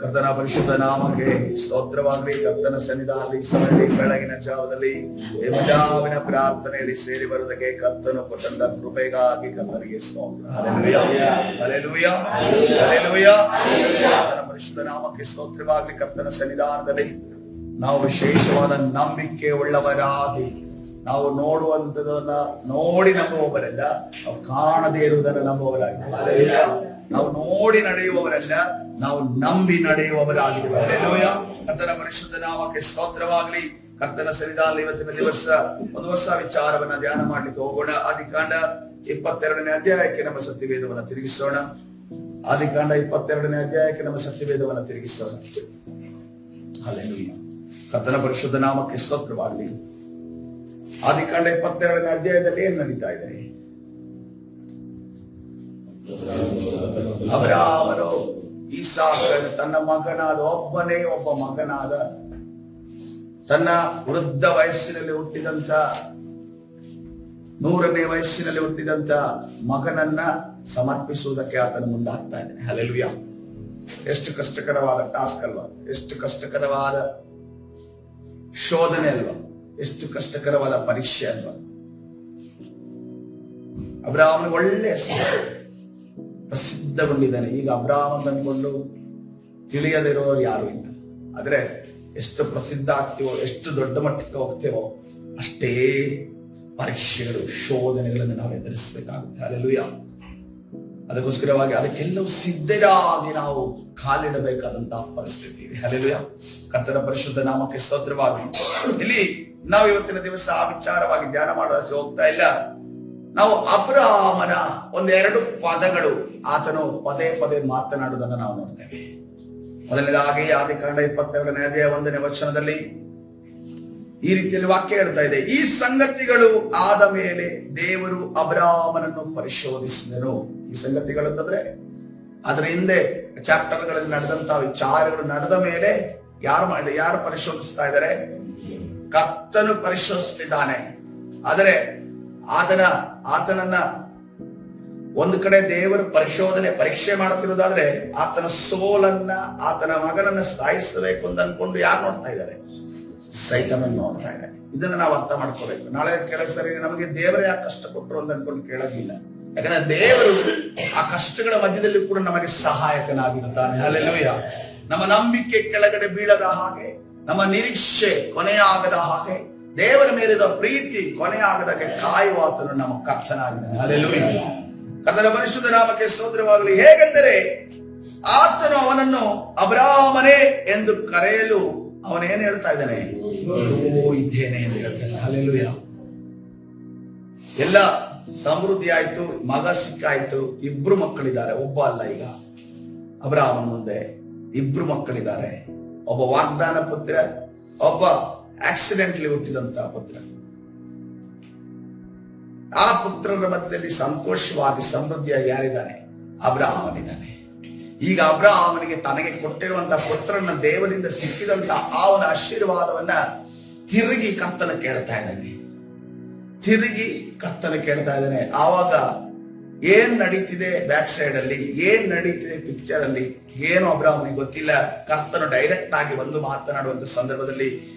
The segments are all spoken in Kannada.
ಕರ್ತನ ಪರಿಶುದ್ಧ ನಾಮಕ್ಕೆ ಸ್ತೋತ್ರವಾಗಲಿ. ಕರ್ತನ ಸನ್ನಿಧಾನದಲ್ಲಿ ಸಮಯದಲ್ಲಿ ಬೆಳಗಿನ ಜಾವದಲ್ಲಿ ಯಮಜಾವಿನ ಪ್ರಾರ್ಥನೆಯಲ್ಲಿ ಸೇರಿ ಬರುವುದಕ್ಕೆ ಕರ್ತನು ಕೊಟ್ಟಂತ ಕೃಪೆಗಾಗಿ ಕರ್ತನಿಗೆ ಸ್ತೋತ್ರ. Hallelujah, hallelujah, hallelujah. ಕರ್ತನ ಪರಿಶುದ್ಧ ನಾಮಕ್ಕೆ ಸ್ತೋತ್ರವಾಗಲಿ. ಕರ್ತನ ಸನ್ನಿಧಾನದಲ್ಲಿ ನಾವು ವಿಶೇಷವಾದ ನಂಬಿಕೆ ಉಳ್ಳವರಾಗಿ ನಾವು ನೋಡುವಂತದನ್ನ ನೋಡಿ ನಂಬುವವರಲ್ಲ, ನಾವು ಕಾಣದೇ ಇರುವುದನ್ನು ನಂಬುವವರಾಗಿ. ನಾವು ನೋಡಿ ನಡೆಯುವವರಲ್ಲ, ನಾವು ನಂಬಿ ನಡೆಯುವವರಾಗಿದ್ದೇವೆ. ಹಲ್ಲೆಲೂಯಾ. ಕರ್ತನ ಪರಿಶುದ್ಧ ನಾಮಕ್ಕೆ ಸ್ತೋತ್ರವಾಗಲಿ. ಕರ್ತನ ಸನ್ನಿಧಾನದಲ್ಲಿ ಇವತ್ತಿನ ದಿವಸ ಒಂದು ಹೊಸ ವಿಚಾರವನ್ನ ಧ್ಯಾನ ಮಾಡ್ಲಿಕ್ಕೆ ಹೋಗೋಣ. ಆದಿಕಾಂಡ 22ನೇ ಅಧ್ಯಾಯಕ್ಕೆ ನಮ್ಮ ಸತ್ಯವೇದವನ್ನ ತಿರುಗಿಸೋಣ. ಆದಿಕಾಂಡ 22ನೇ ಅಧ್ಯಾಯಕ್ಕೆ ನಮ್ಮ ಸತ್ಯವೇದವನ್ನ ತಿರುಗಿಸೋಣ. ಹಲ್ಲೆಲೂಯಾ. ಕರ್ತನ ಪರಿಶುದ್ಧ ನಾಮಕ್ಕೆ ಸ್ತೋತ್ರವಾಗಲಿ. ಆದಿಕಾಂಡ 22ನೇ ಅಧ್ಯಾಯದಲ್ಲಿ ಏನ್ ನಡೀತಾ ಇದೆ? ಅಬ್ರಾಮನು ಇಸಾಕನು ತನ್ನ ಮಗನಾದ ಒಬ್ಬನೇ ಒಬ್ಬ ಮಗನಾದ ತನ್ನ ವೃದ್ಧ ವಯಸ್ಸಿನಲ್ಲಿ ಹುಟ್ಟಿದಂತ 100ನೇ ವಯಸ್ಸಿನಲ್ಲಿ ಹುಟ್ಟಿದಂತ ಮಗನನ್ನ ಸಮರ್ಪಿಸುವುದಕ್ಕೆ ಆತನ ಮುಂದಾಗ್ತಾ ಇದ್ದಾನೆ. ಹಲ್ಲೆಲೂಯಾ. ಎಷ್ಟು ಕಷ್ಟಕರವಾದ ಟಾಸ್ಕ್ ಅಲ್ವಾ? ಎಷ್ಟು ಕಷ್ಟಕರವಾದ ಶೋಧನೆ ಅಲ್ವಾ? ಎಷ್ಟು ಕಷ್ಟಕರವಾದ ಪರೀಕ್ಷೆ ಅಲ್ವಾ? ಅಬ್ರಾಮನಿಗೆ ಒಳ್ಳೆ ಪ್ರಸಿದ್ಧಗೊಂಡಿದ್ದಾನೆ. ಈಗ ಅಬ್ರಾಮನ್ ಅಂದ್ಕೊಂಡು ತಿಳಿಯದಿರೋರು ಯಾರು ಇಲ್ಲ. ಆದ್ರೆ ಎಷ್ಟು ಪ್ರಸಿದ್ಧ ಆಗ್ತೀವೋ, ಎಷ್ಟು ದೊಡ್ಡ ಮಟ್ಟಕ್ಕೆ ಹೋಗ್ತೇವೋ, ಅಷ್ಟೇ ಪರೀಕ್ಷೆಗಳು, ಶೋಧನೆಗಳನ್ನು ನಾವು ಎದುರಿಸಬೇಕಾಗುತ್ತೆ. ಹಲ್ಲೆಲೂಯಾ. ಅದಕ್ಕೋಸ್ಕರವಾಗಿ ಅದಕ್ಕೆಲ್ಲವೂ ಸಿದ್ಧರಾಗಿ ನಾವು ಕಾಲಿಡಬೇಕಾದಂತಹ ಪರಿಸ್ಥಿತಿ ಇದೆ. ಹಲ್ಲೆಲೂಯಾ. ಕರ್ತನ ಪರಿಶುದ್ಧ ನಾಮಕ್ಕೆ ಸ್ತೋತ್ರವಾಗಲಿ. ಇಲ್ಲಿ ನಾವು ಇವತ್ತಿನ ದಿವಸ ಆ ವಿಚಾರವಾಗಿ ಧ್ಯಾನ ಮಾಡೋದಕ್ಕೆ ಹೋಗ್ತಾ ಇಲ್ಲ. ನಾವು ಅಬ್ರಾಮನ ಒಂದೆರಡು ಪದಗಳು ಆತನು ಪದೇ ಪದೇ ಮಾತನಾಡುವುದನ್ನು ನಾವು ನೋಡ್ತೇವೆ. ಮೊದಲನೇದಾಗಿ ಆದಿಕಾಂಡ 22ನೇ ಅಧ್ಯಾಯ 1ನೇ ವಚನದಲ್ಲಿ ಈ ರೀತಿಯಲ್ಲಿ ವಾಕ್ಯ ಹೇಳ್ತಾ ಇದೆ, ಈ ಸಂಗತಿಗಳು ಆದ ಮೇಲೆ ದೇವರು ಅಬ್ರಾಮನನ್ನು ಪರಿಶೋಧಿಸಿದನು. ಈ ಸಂಗತಿಗಳು ಅಂತಂದ್ರೆ ಅದರ ಹಿಂದೆ ಚಾಪ್ಟರ್ಗಳಲ್ಲಿ ನಡೆದಂತಹ ವಿಚಾರಗಳು ನಡೆದ ಮೇಲೆ ಯಾರು ಪರಿಶೋಧಿಸ್ತಾ ಇದ್ದಾರೆ? ಕರ್ತನು ಪರಿಶೋಧಿಸ್ತಿದ್ದಾನೆ. ಆದರೆ ಆತನನ್ನ ಒಂದು ಕಡೆ ದೇವರು ಪರೀಕ್ಷೆ ಮಾಡುತ್ತಿರುವುದಾದ್ರೆ ಆತನ ಸೋಲನ್ನ, ಆತನ ಮಗನನ್ನ ಸಾಯಿಸಬೇಕು ಅಂತ ಅನ್ಕೊಂಡು ಯಾರು ನೋಡ್ತಾ ಇದ್ದಾರೆ? ಸೈತಾನನ್ನು ನೋಡ್ತಾ ಇದ್ದಾರೆ. ಇದನ್ನ ನಾವು ಅರ್ಥ ಮಾಡ್ಕೋಬೇಕು. ನಾಳೆ ಕೆಳಗೆ ಸರಿ ನಮಗೆ ದೇವರೇ ಯಾಕೆ ಕಷ್ಟ ಕೊಟ್ಟರು ಅಂತ ಅನ್ಕೊಂಡು ಕೇಳೋದಿಲ್ಲ. ಯಾಕಂದ್ರೆ ದೇವರು ಆ ಕಷ್ಟಗಳ ಮಧ್ಯದಲ್ಲಿ ಕೂಡ ನಮಗೆ ಸಹಾಯಕನಾಗಿರುತ್ತಾನೆ. ಹಲ್ಲೆಲೂಯಾ. ನಮ್ಮ ನಂಬಿಕೆ ಕೆಳಗಡೆ ಬೀಳದ ಹಾಗೆ, ನಮ್ಮ ನಿರೀಕ್ಷೆ ಕೊನೆಯಾಗದ ಹಾಗೆ, ದೇವರ ಮೇಲಿರುವ ಪ್ರೀತಿ ಕೊನೆಯಾಗದಾಗೆ ಕಾಯುವಾತನು ನಮ್ಮ ಕರ್ತನಾಗಿದ್ದಾನೆ. ಹಲ್ಲೆಲೂಯಾ. ಕರ್ತನ ಪರಿಶುದ್ಧ ನಾಮಕ್ಕೆ ಸ್ತೋತ್ರವಾಗಲಿ. ಹೇಗೆಂದರೆ ಆತನು ಅವನನ್ನು ಅಬ್ರಾಮನೇ ಎಂದು ಕರೆಯಲು ಅವನೇನು ಹೇಳ್ತಾ ಇದ್ದಾನೆ? ಇದ್ದೇನೆ ಎಂದು ಹೇಳ್ತಾನೆ. ಹಲ್ಲೆಲೂಯಾ. ಎಲ್ಲ ಸಮೃದ್ಧಿ ಆಯ್ತು, ಮಗ ಸಿಕ್ಕಾಯ್ತು, 2 ಮಕ್ಕಳಿದ್ದಾರೆ. ಒಬ್ಬ ಅಲ್ಲ. ಈಗ ಅಬ್ರಾಮನ ಮುಂದೆ 2 ಮಕ್ಕಳಿದ್ದಾರೆ. ಒಬ್ಬ ವಾಗ್ದಾನ ಪುತ್ರ, ಒಬ್ಬ ಆಕ್ಸಿಡೆಂಟ್ಲಿ ಹುಟ್ಟಿದಂತಹ ಪುತ್ರ. ಆ ಪುತ್ರರ ಮಧ್ಯದಲ್ಲಿ ಸಂತೋಷವಾಗಿ ಸಮೃದ್ಧಿಯಾಗಿ ಯಾರಿದ್ದಾನೆ? ಅಬ್ರಾಮನಿದ್ದಾನೆ. ಈಗ ಅಬ್ರಾಮನಿಗೆ ತನಗೆ ಕೊಟ್ಟಿರುವಂತಹ ಪುತ್ರನ ದೇವರಿಂದ ಸಿಕ್ಕಿದಂತಹ ಆ ಒಂದು ಆಶೀರ್ವಾದವನ್ನ ತಿರುಗಿ ಕರ್ತನ ಕೇಳ್ತಾ ಇದ್ದಾನೆ. ಆವಾಗ ಏನ್ ನಡೀತಿದೆ ಬ್ಯಾಕ್ ಸೈಡ್ ಅಲ್ಲಿ, ಏನ್ ನಡೀತಿದೆ ಪಿಕ್ಚರ್ ಅಲ್ಲಿ, ಏನು ಅಬ್ರಾಮನಿಗೆ ಗೊತ್ತಿಲ್ಲ. ಕರ್ತನು ಡೈರೆಕ್ಟ್ ಆಗಿ ಒಂದು ಮಾತನಾಡುವಂತ ಸಂದರ್ಭದಲ್ಲಿ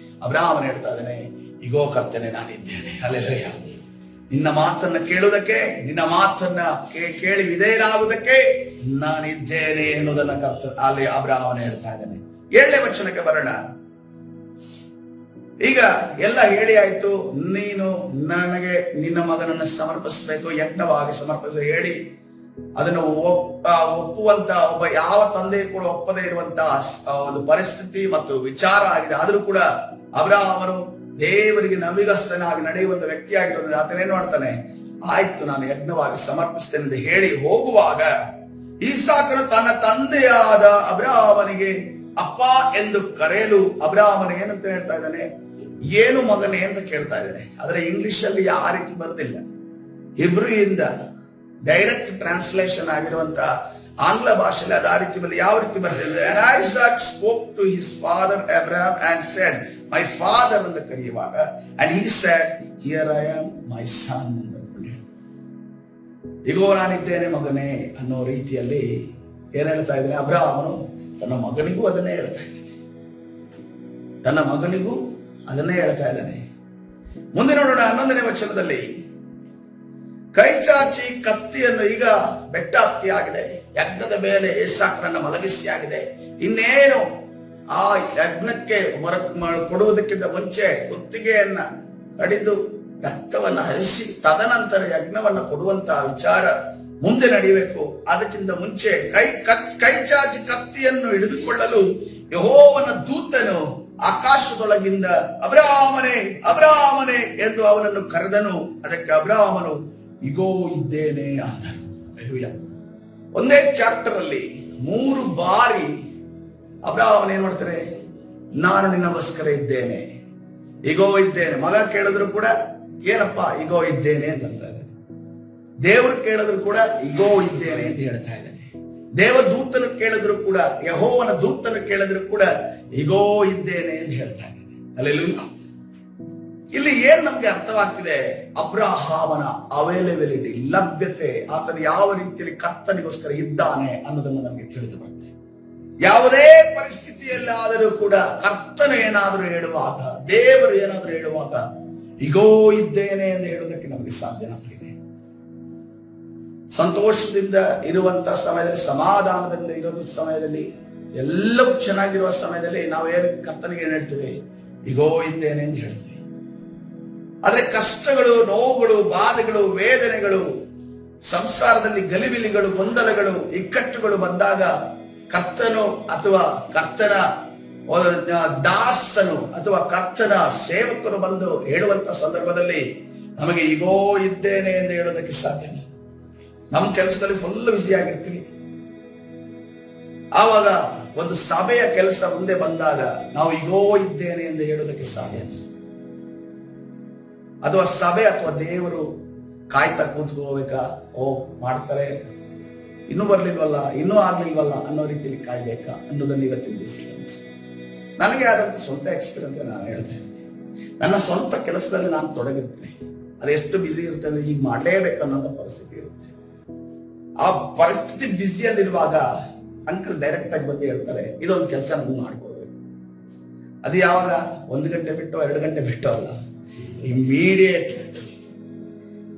ಅಬ್ರಾಮನ್ ಹೇಳ್ತಾ ಇದ್ದಾನೆ, ಇಗೋ ಕರ್ತನೆ ನಾನಿದ್ದೇನೆ. ಹಲ್ಲೆಲೂಯಾ. ನಿನ್ನ ಮಾತನ್ನ ಕೇಳುವುದಕ್ಕೆ, ನಿನ್ನ ಮಾತನ್ನ ಕೇಳಿ ವಿಧೇಯನಾಗುವುದಕ್ಕೆ ನಾನಿದ್ದೇನೆ ಎನ್ನುವುದನ್ನ ಅಲ್ಲಿ ಅಬ್ರಾಮನ ಹೇಳ್ತಾ ಇದ್ದಾನೆ. 7ನೇ ವಚನಕ್ಕೆ ಬರೋಣ. ಈಗ ಎಲ್ಲ ಹೇಳಿ ಆಯ್ತು, ನೀನು ನನಗೆ ನಿನ್ನ ಮಗನನ್ನು ಸಮರ್ಪಿಸಬೇಕು, ಯಜ್ಞವಾಗಿ ಸಮರ್ಪಿಸ ಹೇಳಿ ಅದನ್ನು ಒಪ್ಪುವಂತ ಒಬ್ಬ ಯಾವ ತಂದೆ ಕೂಡ ಒಪ್ಪದೇ ಇರುವಂತಹ ಒಂದು ಪರಿಸ್ಥಿತಿ ಮತ್ತು ವಿಚಾರ ಆಗಿದೆ. ಆದ್ರೂ ಕೂಡ ಅಬ್ರಾಮನು ದೇವರಿಗೆ ನಂಬಿಗಸ್ತನಾಗಿ ನಡೆಯುವಂತ ವ್ಯಕ್ತಿಯಾಗಿರೋದ್ರಿಂದ ಆತನೇನ್ ಮಾಡ್ತಾನೆ? ಆಯ್ತು, ನಾನು ಯಜ್ಞವಾಗಿ ಸಮರ್ಪಿಸ್ತೇನೆ ಎಂದು ಹೇಳಿ ಹೋಗುವಾಗ ಇಸಾಕನು ತನ್ನ ತಂದೆಯಾದ ಅಬ್ರಾಮನಿಗೆ ಅಪ್ಪ ಎಂದು ಕರೆಯಲು ಅಬ್ರಾಮನ ಏನಂತ ಹೇಳ್ತಾ ಇದ್ದಾನೆ? ಏನು ಮಗನೇ ಅಂತ ಕೇಳ್ತಾ ಇದ್ದಾನೆ. ಆದ್ರೆ ಇಂಗ್ಲಿಷ್ ಅಲ್ಲಿ ಆ ರೀತಿ ಬರುದಿಲ್ಲ. ಹಿಬ್ರಿಯಿಂದ ಡೈರೆಕ್ಟ್ ಟ್ರಾನ್ಸ್ಲೇಷನ್ ಆಗಿರುವಂತ ಆಂಗ್ಲ ಭಾಷೆಯಲ್ಲಿ ಅದು ಆ ರೀತಿ ಯಾವ ರೀತಿ ಬರ್ತದೆ? And Isaac spoke to his father Abraham and said, my father ಅಂತ ಕರೆಯುವಾಗ, and he said, here I am my son ಅಂತ. ಇಗೋ ನಾನಿದ್ದೇನೆ ಮಗನೇ ಅನ್ನೋ ರೀತಿಯಲ್ಲಿ ಏನ್ ಹೇಳ್ತಾ ಇದ್ದಾನೆ? ಅಬ್ರಹಾಮನು ತನ್ನ ಮಗನಿಗೂ ಅದನ್ನೇ ಹೇಳ್ತಾ ಇದ್ದಾನೆ. ತನ್ನ ಮಗನಿಗೂ ಅದನ್ನೇ ಹೇಳ್ತಾ ಇದ್ದಾನೆ. ಮುಂದೆ ನೋಡೋಣ 11ನೇ ವಚನದಲ್ಲಿ, ಕೈ ಚಾಚಿ ಕತ್ತಿಯನ್ನು, ಈಗ ಬೆಟ್ಟ ಹತ್ತಿ ಆಗಿದೆ, ಯಜ್ಞದ ಮೇಲೆ ಇಸಾಕನನ್ನ ಮಲಗಿಸಿ ಆಗಿದೆ. ಇನ್ನೇನು ಆ ಯಜ್ಞಕ್ಕೆ ಕೊಡುವುದಕ್ಕಿಂತ ಮುಂಚೆ ಕುತ್ತಿಗೆಯನ್ನ ಕಡಿದು ರಕ್ತವನ್ನ ಹರಿಸಿ ತದನಂತರ ಯಜ್ಞವನ್ನ ಕೊಡುವಂತಹ ವಿಚಾರ ಮುಂದೆ ನಡೆಯಬೇಕು. ಅದಕ್ಕಿಂತ ಮುಂಚೆ ಕೈ ಚಾಚಿ ಕತ್ತಿಯನ್ನು ಹಿಡಿದುಕೊಳ್ಳಲು ಯೆಹೋವನ ದೂತನು ಆಕಾಶದೊಳಗಿಂದ ಅಬ್ರಹಾಮನೇ ಅಬ್ರಹಾಮನೇ ಎಂದು ಅವನನ್ನು ಕರೆದನು. ಅದಕ್ಕೆ ಅಬ್ರಹಾಮನು ಇಗೋ ಇದ್ದೇನೆ ಅಂದನು. ಒಂದೇ ಚಾಪ್ಟರ್ ಅಲ್ಲಿ 3 ಬಾರಿ ಅಬ್ರಹಾಮನ್ ಏನ್ ಮಾಡ್ತಾರೆ? ನಾನು ನಿನ್ನಗೋಸ್ಕರ ಇದ್ದೇನೆ, ಇಗೋ ಇದ್ದೇನೆ. ಮಗ ಕೇಳಿದ್ರು ಕೂಡ ಏನಪ್ಪ ಇಗೋ ಇದ್ದೇನೆ ಅಂತಂತಾರೆ. ದೇವರು ಕೇಳಿದ್ರು ಕೂಡ ಇಗೋ ಇದ್ದೇನೆ ಅಂತ ಹೇಳ್ತಾ ಇದ್ದಾನೆ. ದೇವದೂತನು ಕೇಳಿದ್ರು ಕೂಡ, ಯೆಹೋವನ ದೂತನು ಕೇಳಿದ್ರು ಕೂಡ ಇಗೋ ಇದ್ದೇನೆ ಅಂತ ಹೇಳ್ತಾ ಇದ್ದಾನೆ. ಹಲ್ಲೆಲೂಯಾ. ಇಲ್ಲಿ ಏನ್ ನಮ್ಗೆ ಅರ್ಥವಾಗ್ತಿದೆ? ಅಬ್ರಹಾಮನ ಅವೈಲೇಬಿಲಿಟಿ, ಲಭ್ಯತೆ, ಆತನು ಯಾವ ರೀತಿಯಲ್ಲಿ ಕರ್ತನಿಗೋಸ್ಕರ ಇದ್ದಾನೆ ಅನ್ನೋದನ್ನು ನಮಗೆ ತಿಳಿದು ಬರುತ್ತೆ. ಯಾವುದೇ ಪರಿಸ್ಥಿತಿಯಲ್ಲಾದರೂ ಕೂಡ ಕರ್ತನ ಏನಾದರೂ ಹೇಳುವಾಗ, ದೇವರು ಏನಾದರೂ ಹೇಳುವಾಗ ಇಗೋ ಇದ್ದೇನೆ ಎಂದು ಹೇಳುವುದಕ್ಕೆ ನಮಗೆ ಸಾಧ್ಯನಾಗಿದೆ. ಸಂತೋಷದಿಂದ ಇರುವಂತ ಸಮಯದಲ್ಲಿ, ಸಮಾಧಾನದಿಂದ ಇರೋ ಸಮಯದಲ್ಲಿ, ಎಲ್ಲವೂ ಚೆನ್ನಾಗಿರುವ ಸಮಯದಲ್ಲಿ ನಾವು ಕರ್ತನಿಗೆ ಏನ್ ಹೇಳ್ತೀವಿ? ಇಗೋ ಇದ್ದೇನೆ ಎಂದು ಹೇಳ್ತೀವಿ. ಆದ್ರೆ ಕಷ್ಟಗಳು, ನೋವುಗಳು, ಬಾಧೆಗಳು, ವೇದನೆಗಳು, ಸಂಸಾರದಲ್ಲಿ ಗಲಿಬಿಲಿಗಳು, ಗೊಂದಲಗಳು, ಇಕ್ಕಟ್ಟುಗಳು ಬಂದಾಗ ಕರ್ತನು ಅಥವಾ ಕರ್ತನ ದಾಸನು ಅಥವಾ ಕರ್ತನ ಸೇವಕರು ಬಂದು ಹೇಳುವಂತ ಸಂದರ್ಭದಲ್ಲಿ ನಮಗೆ ಇಗೋ ಇದ್ದೇನೆ ಎಂದು ಹೇಳೋದಕ್ಕೆ ಸಾಧ್ಯ. ನಮ್ಮ ಕೆಲಸದಲ್ಲಿ ಫುಲ್ ಬ್ಯುಸಿ ಆಗಿರ್ತೀವಿ. ಆವಾಗ ಒಂದು ಸಭೆಯ ಕೆಲಸ ಮುಂದೆ ಬಂದಾಗ ನಾವು ಇಗೋ ಇದ್ದೇನೆ ಎಂದು ಹೇಳೋದಕ್ಕೆ ಸಾಧ್ಯ. ಅಥವಾ ಸಭೆ ಅಥವಾ ದೇವರು ಕಾಯ್ತಾ ಕೂತ್ಕೋಬೇಕಾ? ಓ ಮಾಡ್ತಾರೆ, ಇನ್ನೂ ಬರ್ಲಿಲ್ವಲ್ಲ, ಇನ್ನೂ ಆಗ್ಲಿಲ್ವಲ್ಲ ಅನ್ನೋ ರೀತಿಯಲ್ಲಿ ಕಾಯ್ಬೇಕಾ ಅನ್ನೋದನ್ನು ಇವತ್ತಿನ ದಿವಸ ನನಗೆ ಆದಂತ ಸ್ವಂತ ಎಕ್ಸ್ಪೀರಿಯನ್ಸ್ ನಾನು ಹೇಳ್ತೇನೆ. ನನ್ನ ಸ್ವಂತ ಕೆಲಸದಲ್ಲಿ ನಾನು ತೊಡಗಿರ್ತೇನೆ. ಅದೆಷ್ಟು ಬ್ಯುಸಿ ಇರುತ್ತೆ ಅಂದ್ರೆ ಈಗ ಮಾಡಲೇಬೇಕು ಅನ್ನೋ ಪರಿಸ್ಥಿತಿ ಇರುತ್ತೆ. ಆ ಪರಿಸ್ಥಿತಿ ಬ್ಯುಸಿಯಲ್ಲಿರುವಾಗ ಅಂಕಲ್ ಡೈರೆಕ್ಟ್ ಆಗಿ ಬಂದು ಹೇಳ್ತಾರೆ, ಇದೊಂದು ಕೆಲಸ ನಮ್ಗೆ ಮಾಡ್ಕೊಡ್ಬೇಕು. ಅದು ಯಾವಾಗ? 1 ಗಂಟೆ ಬಿಟ್ಟು 2 ಗಂಟೆ ಬಿಟ್ಟು ಅಲ್ಲ, ಇಮಿಡಿಯೇಟ್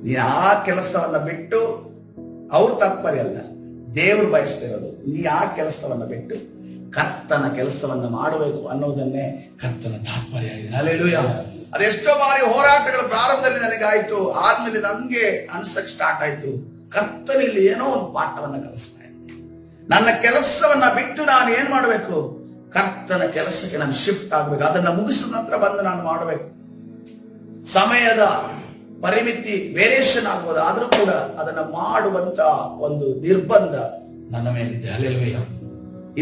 ನೀ ಆ ಕೆಲಸವನ್ನ ಬಿಟ್ಟು, ಅವ್ರ ತಾತ್ಪರ್ಯ ಅಲ್ಲ, ದೇವರು ಬಯಸ್ತಿರೋದು ನೀ ಆ ಕೆಲಸವನ್ನ ಬಿಟ್ಟು ಕರ್ತನ ಕೆಲಸವನ್ನ ಮಾಡಬೇಕು ಅನ್ನೋದನ್ನೇ ಕರ್ತನ ತಾತ್ಪರ್ಯ ಆಗಿದೆ. ಹಲ್ಲೆಲೂಯಾ. ಅದೆಷ್ಟೋ ಬಾರಿ ಹೋರಾಟಗಳ ಪ್ರಾರಂಭದಲ್ಲಿ ನನಗಾಯ್ತು, ಆದ್ಮೇಲೆ ನನ್ಗೆ ಅನ್ಸಕ್ ಸ್ಟಾರ್ಟ್ ಆಯ್ತು, ಕರ್ತನಲ್ಲಿ ಏನೋ ಒಂದು ಪಾಠವನ್ನ ಕಲಿಸ್ತಾ ಇದ್ದೆ. ನನ್ನ ಕೆಲಸವನ್ನ ಬಿಟ್ಟು ನಾನು ಏನ್ ಮಾಡ್ಬೇಕು? ಕರ್ತನ ಕೆಲಸಕ್ಕೆ ನಾನು ಶಿಫ್ಟ್ ಆಗ್ಬೇಕು. ಅದನ್ನ ಮುಗಿಸಿದ ನಂತರ ಬಂದು ನಾನು ಮಾಡಬೇಕು. ಸಮಯದ ಪರಿಮಿತಿ ವೇರಿಯೇಷನ್ ಆಗ್ಬೋದು, ಆದ್ರೂ ಕೂಡ ಅದನ್ನ ಮಾಡುವಂತ ಒಂದು ನಿರ್ಬಂಧ ನನ್ನ ಮೇಲಿದೆ. ಹಲ್ಲೆಲೂಯಾ.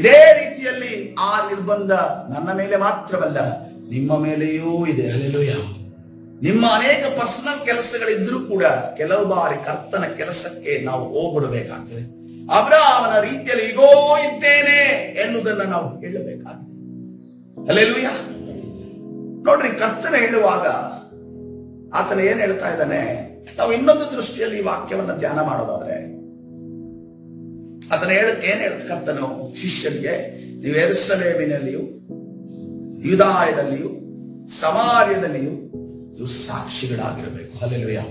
ಇದೇ ರೀತಿಯಲ್ಲಿ ಆ ನಿರ್ಬಂಧ ನನ್ನ ಮೇಲೆ ಮಾತ್ರವಲ್ಲ, ನಿಮ್ಮ ಮೇಲೆಯೂ ಇದೆ. ಹಲ್ಲೆಲೂಯಾ. ನಿಮ್ಮ ಅನೇಕ ಪರ್ಸನಲ್ ಕೆಲಸಗಳಿದ್ರೂ ಕೂಡ ಕೆಲವು ಬಾರಿ ಕರ್ತನ ಕೆಲಸಕ್ಕೆ ನಾವು ಹೋಗ್ಬಿಡಬೇಕಾಗ್ತದೆ. ಅಬ್ರಹಾಮನ ರೀತಿಯಲ್ಲಿ ಇಗೋ ಇದ್ದೇನೆ ಎನ್ನುವುದನ್ನ ನಾವು ಹೇಳಬೇಕಾಗಿದೆ. ಹಲ್ಲೆಲೂಯಾ. ನೋಡ್ರಿ, ಕರ್ತನ ಹೇಳುವಾಗ ಆತನ ಏನ್ ಹೇಳ್ತಾ ಇದ್ದಾನೆ? ನಾವು ಇನ್ನೊಂದು ದೃಷ್ಟಿಯಲ್ಲಿ ಈ ವಾಕ್ಯವನ್ನ ಧ್ಯಾನ ಮಾಡೋದಾದ್ರೆ, ಆತನ ಏನ್ ಹೇಳ್ತ ಕರ್ತನು ಶಿಷ್ಯನಿಗೆ, ನೀವು ಯೆರೂಸಲೇಮಿನಲ್ಲಿಯೂ ಯೂದಾಯದಲ್ಲಿಯೂ ಸಮಾರ್ಯದಲ್ಲಿಯೂ ಸಾಕ್ಷಿಗಳಾಗಿರಬೇಕು. ಹಲ್ಲೆಲೂಯಾ.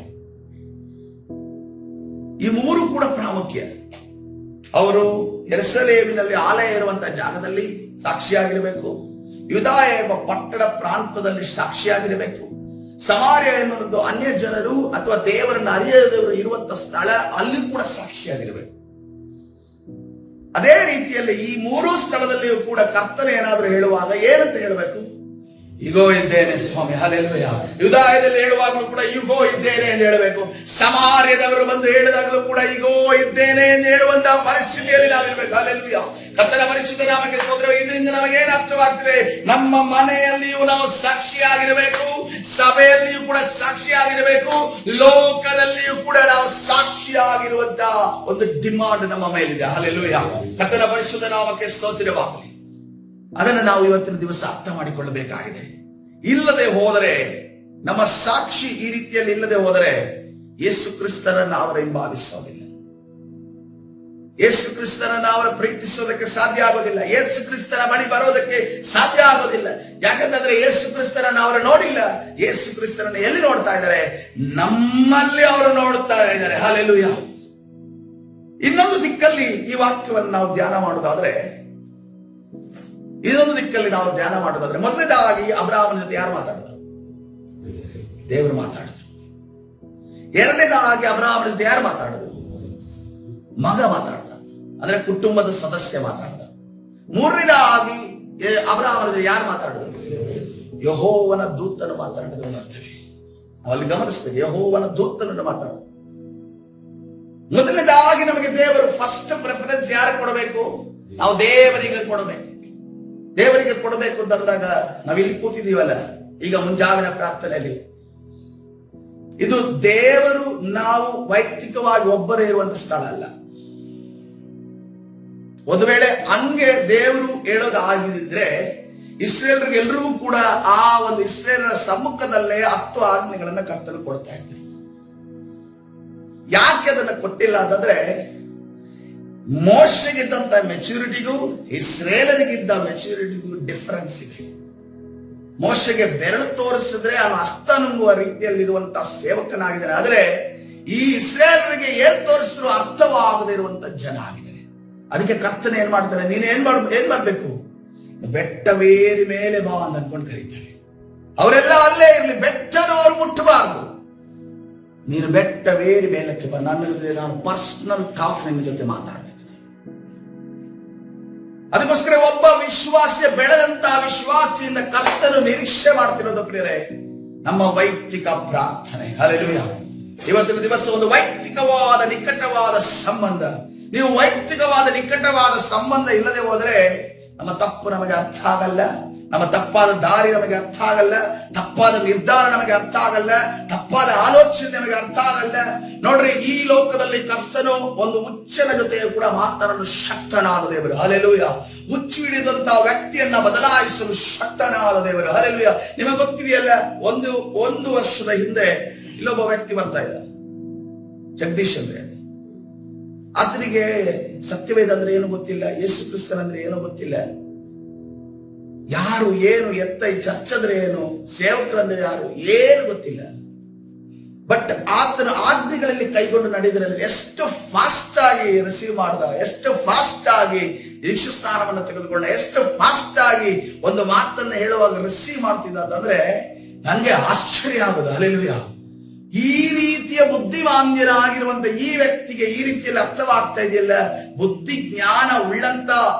ಈ 3 ಕೂಡ ಪ್ರಾಮುಖ್ಯ. ಅವರು ಯೆರೂಸಲೇಮಿನಲ್ಲಿ ಆಲಯ ಇರುವಂತಹ ಜಾಗದಲ್ಲಿ ಸಾಕ್ಷಿಯಾಗಿರಬೇಕು, ಯೂದಾಯ ಎಂಬ ಪಟ್ಟಣ ಪ್ರಾಂತದಲ್ಲಿ ಸಾಕ್ಷಿಯಾಗಿರಬೇಕು, ಸಮಾರ್ಯ ಎನ್ನುವುದು ಅನ್ಯ ಜನರು ಅಥವಾ ದೇವರನ್ನ ಅರಿಯದವರು ಇರುವಂತ ಸ್ಥಳ, ಅಲ್ಲಿ ಕೂಡ ಸಾಕ್ಷಿಯಾಗಿರಬೇಕು. ಅದೇ ರೀತಿಯಲ್ಲಿ ಈ 3 ಸ್ಥಳದಲ್ಲಿಯೂ ಕೂಡ ಕರ್ತನ ಏನಾದರೂ ಹೇಳುವಾಗ ಏನಂತ ಹೇಳಬೇಕು? ಇಗೋ ಇದ್ದೇನೆ ಸ್ವಾಮಿ. ಹಲ್ಲೆಲೂಯಾ. ಯೂದಾಯದಲ್ಲಿ ಹೇಳುವಾಗಲೂ ಕೂಡ ಇಗೋ ಇದ್ದೇನೆ ಎಂದು ಹೇಳಬೇಕು. ಸಮಾರ್ಯದವರು ಬಂದು ಹೇಳಿದಾಗಲೂ ಕೂಡ ಇಗೋ ಇದ್ದೇನೆ ಎಂದು ಹೇಳುವಂತಹ ಪರಿಸ್ಥಿತಿಯಲ್ಲಿ ನಾವಿರ್ಬೇಕು. ಹಲ್ಲೆಲೂಯಾ. ಕರ್ತನ ಪರಿಶುದ್ಧ ನಾಮಕ್ಕೆ ಸ್ತೋತ್ರ. ಇದರಿಂದ ನಮಗೇನು ಅರ್ಥವಾಗ್ತದೆ? ನಮ್ಮ ಮನೆಯಲ್ಲಿಯೂ ನಾವು ಸಾಕ್ಷಿಯಾಗಿರಬೇಕು, ಸಭೆಯಲ್ಲಿಯೂ ಕೂಡ ಸಾಕ್ಷಿಯಾಗಿರಬೇಕು, ಲೋಕದಲ್ಲಿಯೂ ಕೂಡ ನಾವು ಸಾಕ್ಷಿಯಾಗಿರುವಂತಹ ಒಂದು ಡಿಮಾಂಡ್ ನಮ್ಮ ಮೇಲಿದೆ. ಹಲ್ಲೆಲೂಯಾ. ಕರ್ತನ ಪರಿಶುದ್ಧ ನಾಮಕ್ಕೆ ಸ್ತೋತ್ರವಾಗಲಿ. ಅದನ್ನು ನಾವು ಇವತ್ತಿನ ದಿವಸ ಅರ್ಥ ಮಾಡಿಕೊಳ್ಳಬೇಕಾಗಿದೆ. ಇಲ್ಲದೆ ಹೋದರೆ, ನಮ್ಮ ಸಾಕ್ಷಿ ಈ ರೀತಿಯಲ್ಲಿ ಇಲ್ಲದೆ ಹೋದರೆ ಯೇಸು ಕ್ರಿಸ್ತರನ್ನು ಅವರು ಹಿಂಬಾಲಿಸೋದಿಲ್ಲ. ಯೇಸು ಕ್ರಿಸ್ತನನ್ನು ಅವರು ಪ್ರೀತಿಸೋದಕ್ಕೆ ಸಾಧ್ಯ ಆಗೋದಿಲ್ಲ. ಯೇಸು ಕ್ರಿಸ್ತನ ಬಳಿ ಬರೋದಕ್ಕೆ ಸಾಧ್ಯ ಆಗೋದಿಲ್ಲ. ಯಾಕಂತಂದ್ರೆ ಯೇಸು ಕ್ರಿಸ್ತನನ್ನು ಅವರು ನೋಡಿಲ್ಲ. ಯೇಸು ಕ್ರಿಸ್ತನನ್ನು ಎಲ್ಲಿ ನೋಡ್ತಾ ಇದ್ದಾರೆ? ನಮ್ಮಲ್ಲಿ ಅವರು ನೋಡುತ್ತಾ ಇದ್ದಾರೆ. ಹಲ್ಲೆಲೂಯ. ಇನ್ನೊಂದು ದಿಕ್ಕಲ್ಲಿ ಈ ವಾಕ್ಯವನ್ನು ನಾವು ಧ್ಯಾನ ಮಾಡೋದಾದ್ರೆ, ಮೊದಲನೇದಾಗಿ ಅಬ್ರಹಾಮನ ಜೊತೆ ಯಾರು ಮಾತಾಡಿದ್ರು? ದೇವರು ಮಾತಾಡಿದ್ರು. ಎರಡನೇದಾಗಿ ಅಬ್ರಹಾಮನ ಜೊತೆ ಯಾರು ಮಾತಾಡಿದ್ರು? ಮಗ ಮಾತಾಡ್ದ, ಅಂದ್ರೆ ಕುಟುಂಬದ ಸದಸ್ಯ ಮಾತಾಡ್ದ. ಮೂರನೇದಾಗಿ ಅಬ್ರಹಾಮನ ಜೊತೆ ಯಾರು ಮಾತಾಡಿದ್ರು? ಯೆಹೋವನ ದೂತನು ಮಾತಾಡಿದ್ರು ಅಂತೇಳಿ ಅಲ್ಲಿ ಗಮನಿಸ್ತೇವೆ. ಯೆಹೋವನ ದೂತನನ್ನು ಮಾತಾಡ. ಮೊದಲನೇದಾಗಿ ನಮಗೆ ದೇವರು ಫಸ್ಟ್ ಪ್ರೆಫರೆನ್ಸ್ ಯಾರು ಕೊಡಬೇಕು? ನಾವು ದೇವರಿಗೆ ಕೊಡಬೇಕು. ದೇವರಿಗೆ ಕೊಡಬೇಕು ಅಂತಂದಾಗ ನಾವಿಲ್ಲಿ ಕೂತಿದೀವಲ್ಲ, ಈಗ ಮುಂಜಾವಿನ ಪ್ರಾರ್ಥನೆಯಲ್ಲಿ, ಇದು ದೇವರು ನಾವು ವೈಯಕ್ತಿಕವಾಗಿ ಒಬ್ಬರೇ ಇರುವಂತ ಸ್ಥಳ ಅಲ್ಲ. ಒಂದು ವೇಳೆ ಹಂಗೆ ದೇವರು ಹೇಳೋದು ಆಗಿದ್ರೆ ಇಸ್ರೇಲರಿಗೆ ಎಲ್ರಿಗೂ ಕೂಡ ಆ ಒಂದು ಇಸ್ರೇಲರ ಸಮ್ಮುಖದಲ್ಲೇ 10 ಆಜ್ಞೆಗಳನ್ನ ಕರ್ತನು ಕೊಡ್ತಾ ಇದ್ದಾರೆ. ಯಾಕೆ ಅದನ್ನ ಕೊಟ್ಟಿಲ್ಲ ಅಂತಂದ್ರೆ, ಮೋಶೆಗಿದ್ದಂತ ಮೆಚುರಿಟಿಗೂ ಇಸ್ರೇಲರಿಗಿದ್ದ ಮೆಚುರಿಟಿಗೂ ಡಿಫರೆನ್ಸ್ ಇದೆ. ಮೋಶೆಗೆ ಬೆರಳು ತೋರಿಸಿದ್ರೆ ಅವನು ಹಸ್ತ ನುಂಗುವ ರೀತಿಯಲ್ಲಿರುವಂತಹ ಸೇವಕನಾಗಿದ್ದಾನೆ. ಆದ್ರೆ ಈ ಇಸ್ರೇಲರಿಗೆ ಏನ್ ತೋರಿಸಿದ್ರು ಅರ್ಥವಾಗದೇ ಇರುವಂತ ಜನ ಆಗಿದ್ದಾರೆ. ಅದಕ್ಕೆ ಕರ್ತನೆ ಏನ್ ಮಾಡ್ತಾರೆ? ನೀನ್ ಏನ್ ಮಾಡ್ಬೇಕು? ಬೆಟ್ಟವೇರಿ ಮೇಲೆ ಬಾ ಅಂತ ಅನ್ಕೊಂಡು ಕರೀತಾರೆ. ಅವರೆಲ್ಲ ಅಲ್ಲೇ ಇರ್ಲಿ, ಬೆಟ್ಟದವರು ಮುಟ್ಟಬಾರದು. ನೀನು ಬೆಟ್ಟವೇರಿ ಮೇಲಕ್ಕೆ ಬಾ, ನನ್ನ ಜೊತೆ ನಾನು ಪರ್ಸನಲ್ ಟಾಕ್ ನಿನ್ನ ಜೊತೆ ಮಾತಾಡಬೇಕು. ಅದಕ್ಕೋಸ್ಕರ ಒಬ್ಬ ವಿಶ್ವಾಸಿಯ ಬೆಳೆದಂತಹ ವಿಶ್ವಾಸಿಯಿಂದ ಕರ್ತನು ನಿರೀಕ್ಷೆ ಮಾಡ್ತಿರೋದು ಪ್ರಿಯರೇ ನಮ್ಮ ವೈಯಕ್ತಿಕ ಪ್ರಾರ್ಥನೆ. ಹಲ್ಲೆಲೂಯಾ. ಇವತ್ತಿನ ದಿವಸ ಒಂದು ವೈಯಕ್ತಿಕವಾದ ನಿಕಟವಾದ ಸಂಬಂಧ. ನೀವು ವೈಯಕ್ತಿಕವಾದ ನಿಕಟವಾದ ಸಂಬಂಧ ಇಲ್ಲದೆ ಹೋದ್ರೆ ನಮ್ಮ ತಪ್ಪು ನಮಗೆ ಅರ್ಥ ಆಗಲ್ಲ, ನಮ್ಮ ತಪ್ಪಾದ ದಾರಿ ನಮಗೆ ಅರ್ಥ ಆಗಲ್ಲ, ತಪ್ಪಾದ ನಿರ್ಧಾರ ನಮಗೆ ಅರ್ಥ ಆಗಲ್ಲ, ತಪ್ಪಾದ ಆಲೋಚನೆ ನಮಗೆ ಅರ್ಥ ಆಗಲ್ಲ. ನೋಡ್ರಿ, ಈ ಲೋಕದಲ್ಲಿ ಕರ್ತನು ಒಂದು ಹುಚ್ಚನ ಜೊತೆಯೂ ಕೂಡ ಮಾತನಾಡಲು ಶಕ್ತನಾದ ದೇವರು. ಹಲ್ಲೆಲೂಯಾ. ಹುಚ್ಚು ಹಿಡಿದಂತಹ ವ್ಯಕ್ತಿಯನ್ನ ಬದಲಾಯಿಸಲು ಶಕ್ತನಾದ ದೇವರು. ಹಲ್ಲೆಲೂಯಾ. ನಿಮಗೆ ಗೊತ್ತಿದೆಯಲ್ಲ, ಒಂದು ವರ್ಷದ ಹಿಂದೆ ಇಲ್ಲೊಬ್ಬ ವ್ಯಕ್ತಿ ಬರ್ತಾ ಇದ್ದ, ಜಗದೀಶ್ ಅಂದ್ರೆ. ಆತನಿಗೆ ಸತ್ಯವೇದ ಅಂದ್ರೆ ಏನು ಗೊತ್ತಿಲ್ಲ, ಯೇಸು ಕ್ರಿಸ್ತನಂದ್ರೆ ಏನೋ ಗೊತ್ತಿಲ್ಲ, ಯಾರು ಏನು ಎತ್ತ ಈ ಚರ್ಚ್ ಅಂದ್ರೆ ಏನು, ಸೇವಕರಂದ್ರೆ ಯಾರು ಏನು ಗೊತ್ತಿಲ್ಲ. ಬಟ್ ಆತನ ಆಜ್ಞೆಗಳಲ್ಲಿ ಕೈಗೊಂಡು ನಡೆದಿರಲಿ ಎಷ್ಟು ಫಾಸ್ಟ್ ಆಗಿ ರಿಸೀವ್ ಮಾಡ್ದ, ಎಷ್ಟು ಫಾಸ್ಟ್ ಆಗಿ ದೀಕ್ಷಾ ಸ್ನಾನವನ್ನು ತೆಗೆದುಕೊಂಡ, ಎಷ್ಟು ಫಾಸ್ಟ್ ಆಗಿ ಒಂದು ಮಾತನ್ನ ಹೇಳುವಾಗ ರಿಸೀವ್ ಮಾಡ್ತಿದ್ದ ಅಂತಂದ್ರೆ ನನ್ಗೆ ಆಶ್ಚರ್ಯ ಆಗೋದು. ಹಲ್ಲೆಲೂಯಾ. ಈ ರೀತಿಯ ಬುದ್ಧಿಮಾಂದ್ಯರಾಗಿರುವಂತ ಈ ವ್ಯಕ್ತಿಗೆ ಈ ರೀತಿಯಲ್ಲಿ ಅರ್ಥವಾಗ್ತಾ ಇದೆಯಲ್ಲ, ಬುದ್ಧಿ ಜ್ಞಾನ ಉಳ್ಳಂತ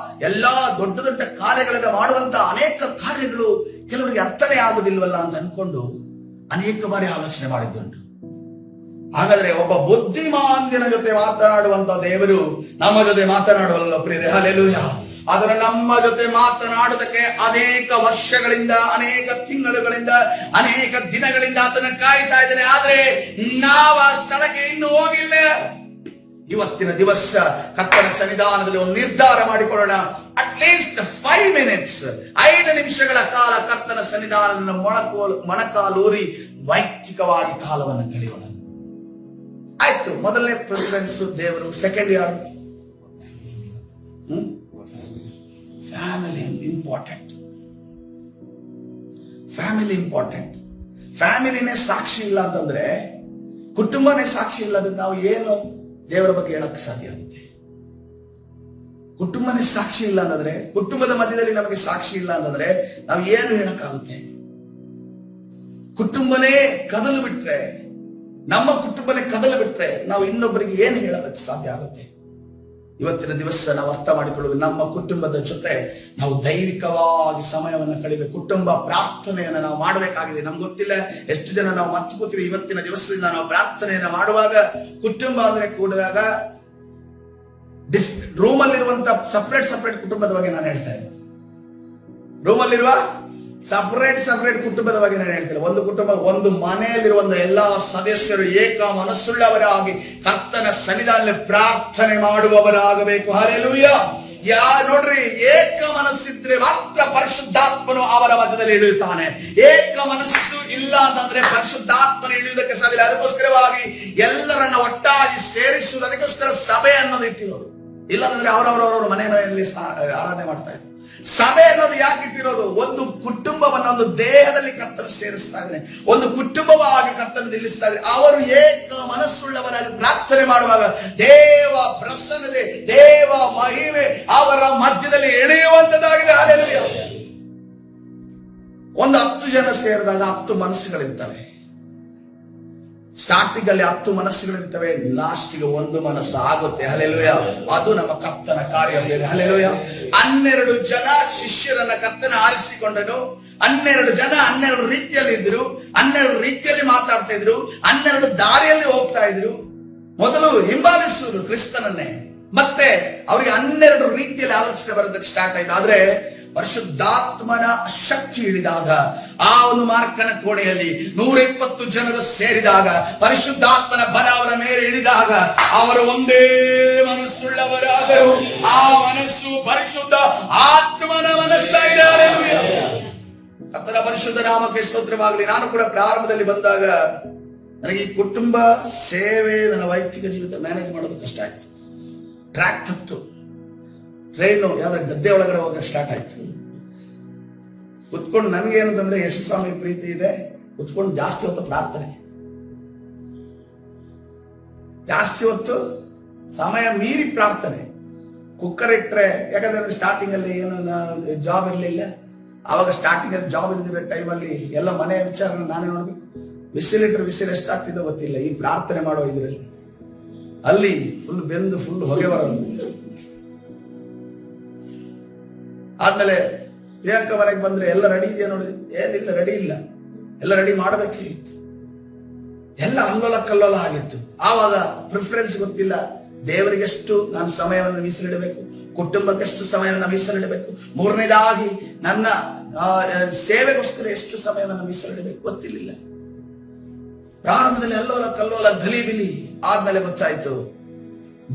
ಎಲ್ಲಾ ದೊಡ್ಡ ದೊಡ್ಡ ಕಾರ್ಯಗಳನ್ನ ಮಾಡುವಂತ ಅನೇಕ ಕಾರ್ಯಗಳು ಕೆಲವರಿಗೆ ಅರ್ಥನೇ ಆಗುದಿಲ್ವಲ್ಲ ಅಂತ ಅನ್ಕೊಂಡು ಅನೇಕ ಬಾರಿ ಆಲೋಚನೆ ಮಾಡಿದ್ದುಂಟು. ಹಾಗಾದ್ರೆ ಒಬ್ಬ ಬುದ್ಧಿಮಾಂದ್ಯನ ಜೊತೆ ಮಾತನಾಡುವಂತ ದೇವರು ನಮ್ಮ ಜೊತೆ ಮಾತನಾಡುವಲ್ಲ ಪ್ರಿಯರೇ. ಹಲ್ಲೆಲೂಯಾ. ಆದರೆ ನಮ್ಮ ಜೊತೆ ಮಾತನಾಡುವುದಕ್ಕೆ ಅನೇಕ ವರ್ಷಗಳಿಂದ, ಅನೇಕ ತಿಂಗಳುಗಳಿಂದ, ಅನೇಕ ದಿನಗಳಿಂದ ಆತನ ಕಾಯ್ತಾ ಇದ್ದಾನೆ. ಆದ್ರೆ ನಾವು ಆ ಸ್ಥಳಕ್ಕೆ ಇನ್ನೂ ಹೋಗಿಲ್ಲ. ಇವತ್ತಿನ ದಿವಸ ಕರ್ತನ ಸನ್ನಿಧಾನದಲ್ಲಿ ಒಂದು ನಿರ್ಧಾರ ಮಾಡಿಕೊಳ್ಳೋಣ. ಅಟ್ಲೀಸ್ಟ್ 5 minutes, 5 ನಿಮಿಷಗಳ ಕಾಲ ಕರ್ತನ ಸನ್ನಿಧಾನವನ್ನು ಮೊಣಕಾಲೂರಿ ವೈಯಕ್ತಿಕವಾಗಿ ಕಾಲವನ್ನು ಕಳೆಯೋಣ. ಆಯ್ತು, ಮೊದಲನೇ ಪ್ರೆಸಿಡೆನ್ಸ್ ದೇವರು. ಸೆಕೆಂಡ್ ಯಾರು? Family important. Family important. ಫ್ಯಾಮಿಲಿನೇ ಸಾಕ್ಷಿ ಇಲ್ಲ ಅಂತಂದ್ರೆ, ಕುಟುಂಬನೇ ಸಾಕ್ಷಿ ಇಲ್ಲದ್ರೆ ನಾವು ಏನು ದೇವರ ಬಗ್ಗೆ ಹೇಳಕ್ ಸಾಧ್ಯ ಆಗುತ್ತೆ? ಕುಟುಂಬನೇ ಸಾಕ್ಷಿ ಇಲ್ಲ ಅಂತಂದ್ರೆ, ಕುಟುಂಬದ ಮಧ್ಯದಲ್ಲಿ ನಮಗೆ ಸಾಕ್ಷಿ ಇಲ್ಲ ಅಂತಂದ್ರೆ ನಾವು ಏನು ಹೇಳಕ್ಕಾಗುತ್ತೆ? ಕುಟುಂಬನೇ ಕದಲು ಬಿಟ್ರೆ, ನಮ್ಮ ಕುಟುಂಬನೇ ಕದಲು ಬಿಟ್ರೆ ನಾವು ಇನ್ನೊಬ್ಬರಿಗೆ ಏನು ಹೇಳೋದಕ್ಕೆ ಸಾಧ್ಯ ಆಗುತ್ತೆ? ಇವತ್ತಿನ ದಿವಸ ನಾವು ಅರ್ಥ ಮಾಡಿಕೊಳ್ಳುವುದು, ನಮ್ಮ ಕುಟುಂಬದ ಜೊತೆ ನಾವು ದೈವಿಕವಾಗಿ ಸಮಯವನ್ನು ಕಳೆಯಬೇಕು. ಕುಟುಂಬ ಪ್ರಾರ್ಥನೆಯನ್ನು ನಾವು ಮಾಡಬೇಕಾಗಿದೆ. ನಮ್ಗೆ ಗೊತ್ತಿಲ್ಲ ಎಷ್ಟು ಜನ ನಾವು ಮರ್ತು ಕೂತೀವಿ. ಇವತ್ತಿನ ದಿವಸದಿಂದ ನಾವು ಪ್ರಾರ್ಥನೆಯನ್ನು ಮಾಡುವಾಗ, ಕುಟುಂಬ ಅಂದ್ರೆ ಕೂಡಿದಾಗ ರೂಮಲ್ಲಿರುವಂತ ಸಪರೇಟ್ ಕುಟುಂಬದ ಬಗ್ಗೆ ನಾನು ಹೇಳ್ತಾ ಇದ್ದೆ. ರೂಮಲ್ಲಿರುವ ಸಪರೇಟ್ ಕುಟುಂಬದ ಬಗ್ಗೆ ನಾನು ಹೇಳ್ತೇನೆ. ಒಂದು ಕುಟುಂಬ, ಒಂದು ಮನೆಯಲ್ಲಿರುವಂತ ಎಲ್ಲಾ ಸದಸ್ಯರು ಏಕ ಮನಸ್ಸುಳ್ಳವರಾಗಿ ಕರ್ತನ ಸನ್ನಿಧಾನದಲ್ಲಿ ಪ್ರಾರ್ಥನೆ ಮಾಡುವವರಾಗಬೇಕು. ಹಲ್ಲೆಲೂಯಾ. ನೋಡ್ರಿ, ಏಕ ಮನಸ್ಸಿದ್ರೆ ಮಾತ್ರ ಪರಿಶುದ್ಧಾತ್ಮನು ಅವರ ಮಧ್ಯದಲ್ಲಿ ಇಳಿಯುತ್ತಾನೆ. ಏಕ ಮನಸ್ಸು ಇಲ್ಲ ಅಂತಂದ್ರೆ ಪರಿಶುದ್ಧಾತ್ಮನು ಇಳಿಯುವುದಕ್ಕೆ ಸಾಧ್ಯ. ಅದಕ್ಕೋಸ್ಕರವಾಗಿ ಎಲ್ಲರನ್ನ ಒಟ್ಟಾಗಿ ಸೇರಿಸುವುದು, ಅದಕ್ಕೋಸ್ಕರ ಸಭೆ ಅನ್ನೋದು ಇಟ್ಟಿರೋದು. ಇಲ್ಲಾಂದ್ರೆ ಅವರವರವರ ಮನೆಯಲ್ಲಿ ಆರಾಧನೆ ಮಾಡ್ತಾ ಇದ್ರು. ಸಭೆ ಅನ್ನೋದು ಯಾಕೆ ಇಟ್ಟಿರೋದು? ಒಂದು ಕುಟುಂಬವನ್ನ ಒಂದು ದೇಹದಲ್ಲಿ ಕರ್ತನು ಸೇರಿಸ್ತಾ ಇದ್ದಾನೆ, ಒಂದು ಕುಟುಂಬವಾಗಿ ಕರ್ತನು ನಿಲ್ಲಿಸ್ತಾ ಇದ್ದಾನೆ. ಅವರು ಏಕ ಮನಸ್ಸುಳ್ಳವರಾಗಿ ಪ್ರಾರ್ಥನೆ ಮಾಡುವಾಗ ದೇವ ಪ್ರಸನ್ನತೆ, ದೇವ ಮಹಿಮೆ ಅವರ ಮಧ್ಯದಲ್ಲಿ ಇಳಿಯುವಂತದ್ದಾಗಿದೆ. ಹಲ್ಲೆಲೂಯಾ. ಒಂದು 10 ಜನ ಸೇರಿದಾಗ 10 ಮನಸ್ಸುಗಳಿರ್ತವೆ. ಸ್ಟಾರ್ಟಿಂಗ್ ಅಲ್ಲಿ 10 ಮನಸ್ಸುಗಳಿರ್ತವೆ, ಲಾಸ್ಟಿಗೆ ಒಂದು ಮನಸ್ಸು ಆಗುತ್ತೆ. ಹಲ್ಲೆಲೂಯಾ. ಅದು ನಮ್ಮ ಕರ್ತನ ಕಾರ್ಯ. ಹಲ್ಲೆಲೂಯಾ. 12 ಜನ ಶಿಷ್ಯರನ್ನ ಕರ್ತನ ಆರಿಸಿಕೊಂಡನು. 12 ಜನ 12 ರೀತಿಯಲ್ಲಿ ಇದ್ರು, 12 ರೀತಿಯಲ್ಲಿ ಮಾತಾಡ್ತಾ ಇದ್ರು, 12 ದಾರಿಯಲ್ಲಿ ಹೋಗ್ತಾ ಇದ್ರು. ಮೊದಲು ಹಿಂಬಾಲಿಸುವುದು ಕ್ರಿಸ್ತನನ್ನೇ, ಮತ್ತೆ ಅವರಿಗೆ 12 ರೀತಿಯಲ್ಲಿ ಆಲೋಚನೆ ಬರೋದಕ್ಕೆ ಸ್ಟಾರ್ಟ್ ಆಯ್ತು. ಆದ್ರೆ ಪರಿಶುದ್ಧಾತ್ಮನ ಶಕ್ತಿ ಇಳಿದಾಗ, ಆ ಒಂದು ಮಾರ್ಕನ ಕೋಣೆಯಲ್ಲಿ 120 ಜನರು ಸೇರಿದಾಗ, ಪರಿಶುದ್ಧಾತ್ಮನ ಬಲ ಅವರ ಮೇಲೆ ಇಳಿದಾಗ ಅವರು ಒಂದೇ ಮನಸ್ಸುಳ್ಳವರಾದರು. ಆ ಮನಸ್ಸು ಪರಿಶುದ್ಧ ಆತ್ಮನ ಮನಸ್ಸಾಗಿದೆ. ಕರ್ತನ ಪರಿಶುದ್ಧ ನಾಮಕ್ಕೆ ಸ್ತೋತ್ರವಾಗಲಿ. ನಾನು ಕೂಡ ಪ್ರಾರಂಭದಲ್ಲಿ ಬಂದಾಗ ನನಗೆ ಈ ಕುಟುಂಬ ಸೇವೆ, ನನ್ನ ವೈಯಕ್ತಿಕ ಜೀವಿತ ಮ್ಯಾನೇಜ್ ಮಾಡೋದು ಕಷ್ಟ ಆಯ್ತು. ಟ್ರ್ಯಾಕ್ ತಪ್ಪಿತು, ಟ್ರೈನು ಯಾವ್ದಾರ ಗದ್ದೆ ಒಳಗಡೆ ಹೋಗೋಕೆ ಸ್ಟಾರ್ಟ್ ಆಯ್ತು. ಕುತ್ಕೊಂಡು ನನಗೆ ಏನಂತಂದ್ರೆ ಯೇಸು ಸ್ವಾಮಿ ಪ್ರೀತಿ ಇದೆ, ಕುತ್ಕೊಂಡು ಜಾಸ್ತಿ ಹೊತ್ತು ಪ್ರಾರ್ಥನೆ, ಜಾಸ್ತಿ ಹೊತ್ತು ಸಮಯ ಮೀರಿ ಪ್ರಾರ್ಥನೆ. ಕುಕ್ಕರ್ ಇಟ್ರೆ, ಯಾಕಂದ್ರೆ ಸ್ಟಾರ್ಟಿಂಗ್ ಅಲ್ಲಿ ಏನು ಜಾಬ್ ಇರ್ಲಿಲ್ಲ, ಆವಾಗ ಸ್ಟಾರ್ಟಿಂಗ್ ಅಲ್ಲಿ ಜಾಬ್ ಇಲ್ದಿರೋ ಟೈಮಲ್ಲಿ ಎಲ್ಲ ಮನೆ ವಿಚಾರ ನಾನೇ ನೋಡ್ಬೇಕು. ವಿಸಿಲ್ ಇಟ್ರೆ ವಿಸಿಲ್ ಎಷ್ಟಾಗ್ತಿದ್ದೋ ಗೊತ್ತಿಲ್ಲ. ಈ ಪ್ರಾರ್ಥನೆ ಮಾಡೋ ಇದ್ರಲ್ಲಿ ಅಲ್ಲಿ ಫುಲ್ ಬೆಂದು ಫುಲ್ ಹೊಗೆ ಬರೋದು. ಆದ್ಮೇಲೆ ಪ್ರಿಯಾಂಕ ಮನೆಗೆ ಬಂದ್ರೆ ಎಲ್ಲ ರೆಡಿ ಇದೆಯಾ ನೋಡಿ, ಏನಿಲ್ಲ, ರೆಡಿ ಇಲ್ಲ, ಎಲ್ಲ ರೆಡಿ ಮಾಡಬೇಕಿತ್ತು. ಎಲ್ಲ ಅಲ್ಲೋಲ ಕಲ್ಲೋಲ ಆಗಿತ್ತು. ಆವಾಗ ಪ್ರಿಫರೆನ್ಸ್ ಗೊತ್ತಿಲ್ಲ. ದೇವರಿಗೆ ಎಷ್ಟು ನಾನು ಸಮಯವನ್ನು ಮೀಸಲಿಡಬೇಕು, ಕುಟುಂಬಕ್ಕೆಷ್ಟು ಸಮಯವನ್ನು ಮೀಸಲಿಡಬೇಕು, ಮೂರನೇದಾಗಿ ನನ್ನ ಸೇವೆಗೋಸ್ಕರ ಎಷ್ಟು ಸಮಯವನ್ನು ಮೀಸಲಿಡಬೇಕು ಗೊತ್ತಿರಲಿಲ್ಲ. ಪ್ರಾರಂಭದಲ್ಲಿ ಅಲ್ಲೋಲ ಕಲ್ಲೋಲ ಗಲಿಬಿಲಿ. ಆದ್ಮೇಲೆ ಗೊತ್ತಾಯ್ತು,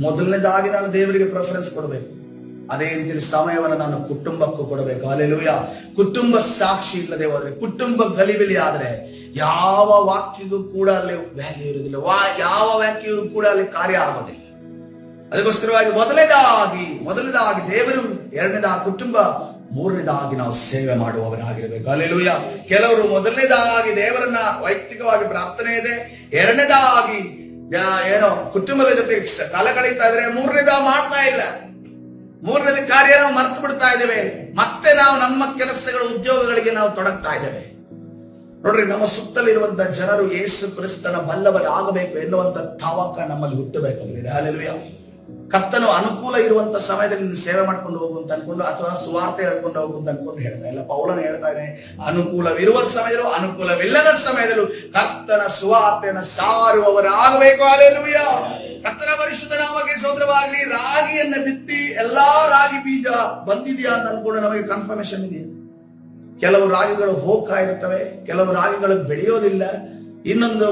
ಮೊದಲನೇದಾಗಿ ನಾನು ದೇವರಿಗೆ ಪ್ರಿಫರೆನ್ಸ್ ಕೊಡಬೇಕು, ಅದೇ ರೀತಿಯಲ್ಲಿ ಸಮಯವನ್ನು ನಾನು ಕುಟುಂಬಕ್ಕೂ ಕೊಡಬೇಕು. ಹಲ್ಲೆಲೂಯಾ. ಕುಟುಂಬ ಸಾಕ್ಷಿ ಇಲ್ಲದೆ ಹೋದ್ರೆ, ಕುಟುಂಬ ಗಲಿಬಿಲಿ ಆದ್ರೆ ಯಾವ ವಾಕ್ಯಗೂ ಕೂಡ ಅಲ್ಲಿ ವ್ಯಾಲ್ಯೂ ಇರುವುದಿಲ್ಲ, ಯಾವ ವಾಕ್ಯಗೂ ಕೂಡ ಅಲ್ಲಿ ಕಾರ್ಯ ಆಗೋದಿಲ್ಲ. ಅದಕ್ಕೋಸ್ಕರವಾಗಿ ಮೊದಲನೇದಾಗಿ ದೇವರು, ಎರಡನೇದಾಗಿ ಕುಟುಂಬ, ಮೂರನೇದಾಗಿ ನಾವು ಸೇವೆ ಮಾಡುವವರಾಗಿರಬೇಕು. ಹಲ್ಲೆಲೂಯಾ. ಕೆಲವರು ಮೊದಲನೇದಾಗಿ ದೇವರನ್ನ ವೈಯಕ್ತಿಕವಾಗಿ ಪ್ರಾರ್ಥನೆ ಇದೆ, ಎರಡನೇದಾಗಿ ಏನೋ ಕುಟುಂಬದ ಜೊತೆ ಕಾಲ ಕಳೀತಾ ಇದ್ರೆ, ಮೂರನೇದಾಗಿ ಮಾಡ್ತಾ ಇಲ್ಲ. ಮೂರನೇ ಕಾರ್ಯ ನಾವು ಮರ್ತು ಬಿಡ್ತಾ ಇದ್ದೇವೆ. ಮತ್ತೆ ನಾವು ನಮ್ಮ ಕೆಲಸಗಳ ಉದ್ಯೋಗಗಳಿಗೆ ನಾವು ತೊಡಗ್ತಾ ಇದ್ದೇವೆ. ನೋಡ್ರಿ, ನಮ್ಮ ಸುತ್ತಲಿರುವಂತಹ ಜನರು ಯೇಸು ಕ್ರಿಸ್ತನ ಬಲ್ಲವರಾಗಬೇಕು ಎನ್ನುವಂತ ತಾವಕ ನಮ್ಮಲ್ಲಿ ಹುಟ್ಟಬೇಕು. ಹಲ್ಲೆಲೂಯಾ. ಕರ್ತನು ಅನುಕೂಲ ಇರುವಂತ ಸಮಯದಲ್ಲಿ ನೀನು ಸೇವೆ ಮಾಡ್ಕೊಂಡು ಹೋಗುವಂತ ಅನ್ಕೊಂಡು, ಅಥವಾ ಸುವಾರ್ತೆ ಹೇಳ್ಕೊಂಡು ಹೋಗುವಂತ ಅನ್ಕೊಂಡು ಹೇಳ್ತಾ ಇಲ್ಲ. ಪೌಲನು ಹೇಳ್ತಾ ಇದ್ದಾನೆ, ಅನುಕೂಲವಿರುವ ಸಮಯದಲ್ಲೂ ಅನುಕೂಲವಿಲ್ಲದ ಸಮಯದಲ್ಲೂ ಕರ್ತನ ಸುವಾರ್ತೆಯನ್ನು ಸಾರುವವರಾಗಬೇಕು. ಹಲ್ಲೆಲೂಯಾ. ಕರ್ತನ ಪರಿಶುದ್ಧ ನಾಮಕ್ಕೆ ಸ್ತೋತ್ರವಾಗಲಿ. ರಾಗಿಯನ್ನ ಬಿತ್ತಿ ಎಲ್ಲಾ ರಾಗಿ ಬೀಜ ಬಂದಿದೆಯಾ ಅಂತ ಅನ್ಕೊಂಡು ನಮಗೆ ಕನ್ಫರ್ಮೇಶನ್ ಇದೆ. ಕೆಲವು ರಾಗಿಗಳು ಹೋಗ್ತಾ ಇರ್ತವೆ, ಕೆಲವು ರಾಗಿಗಳು ಬೆಳೆಯೋದಿಲ್ಲ, ಇನ್ನೊಂದು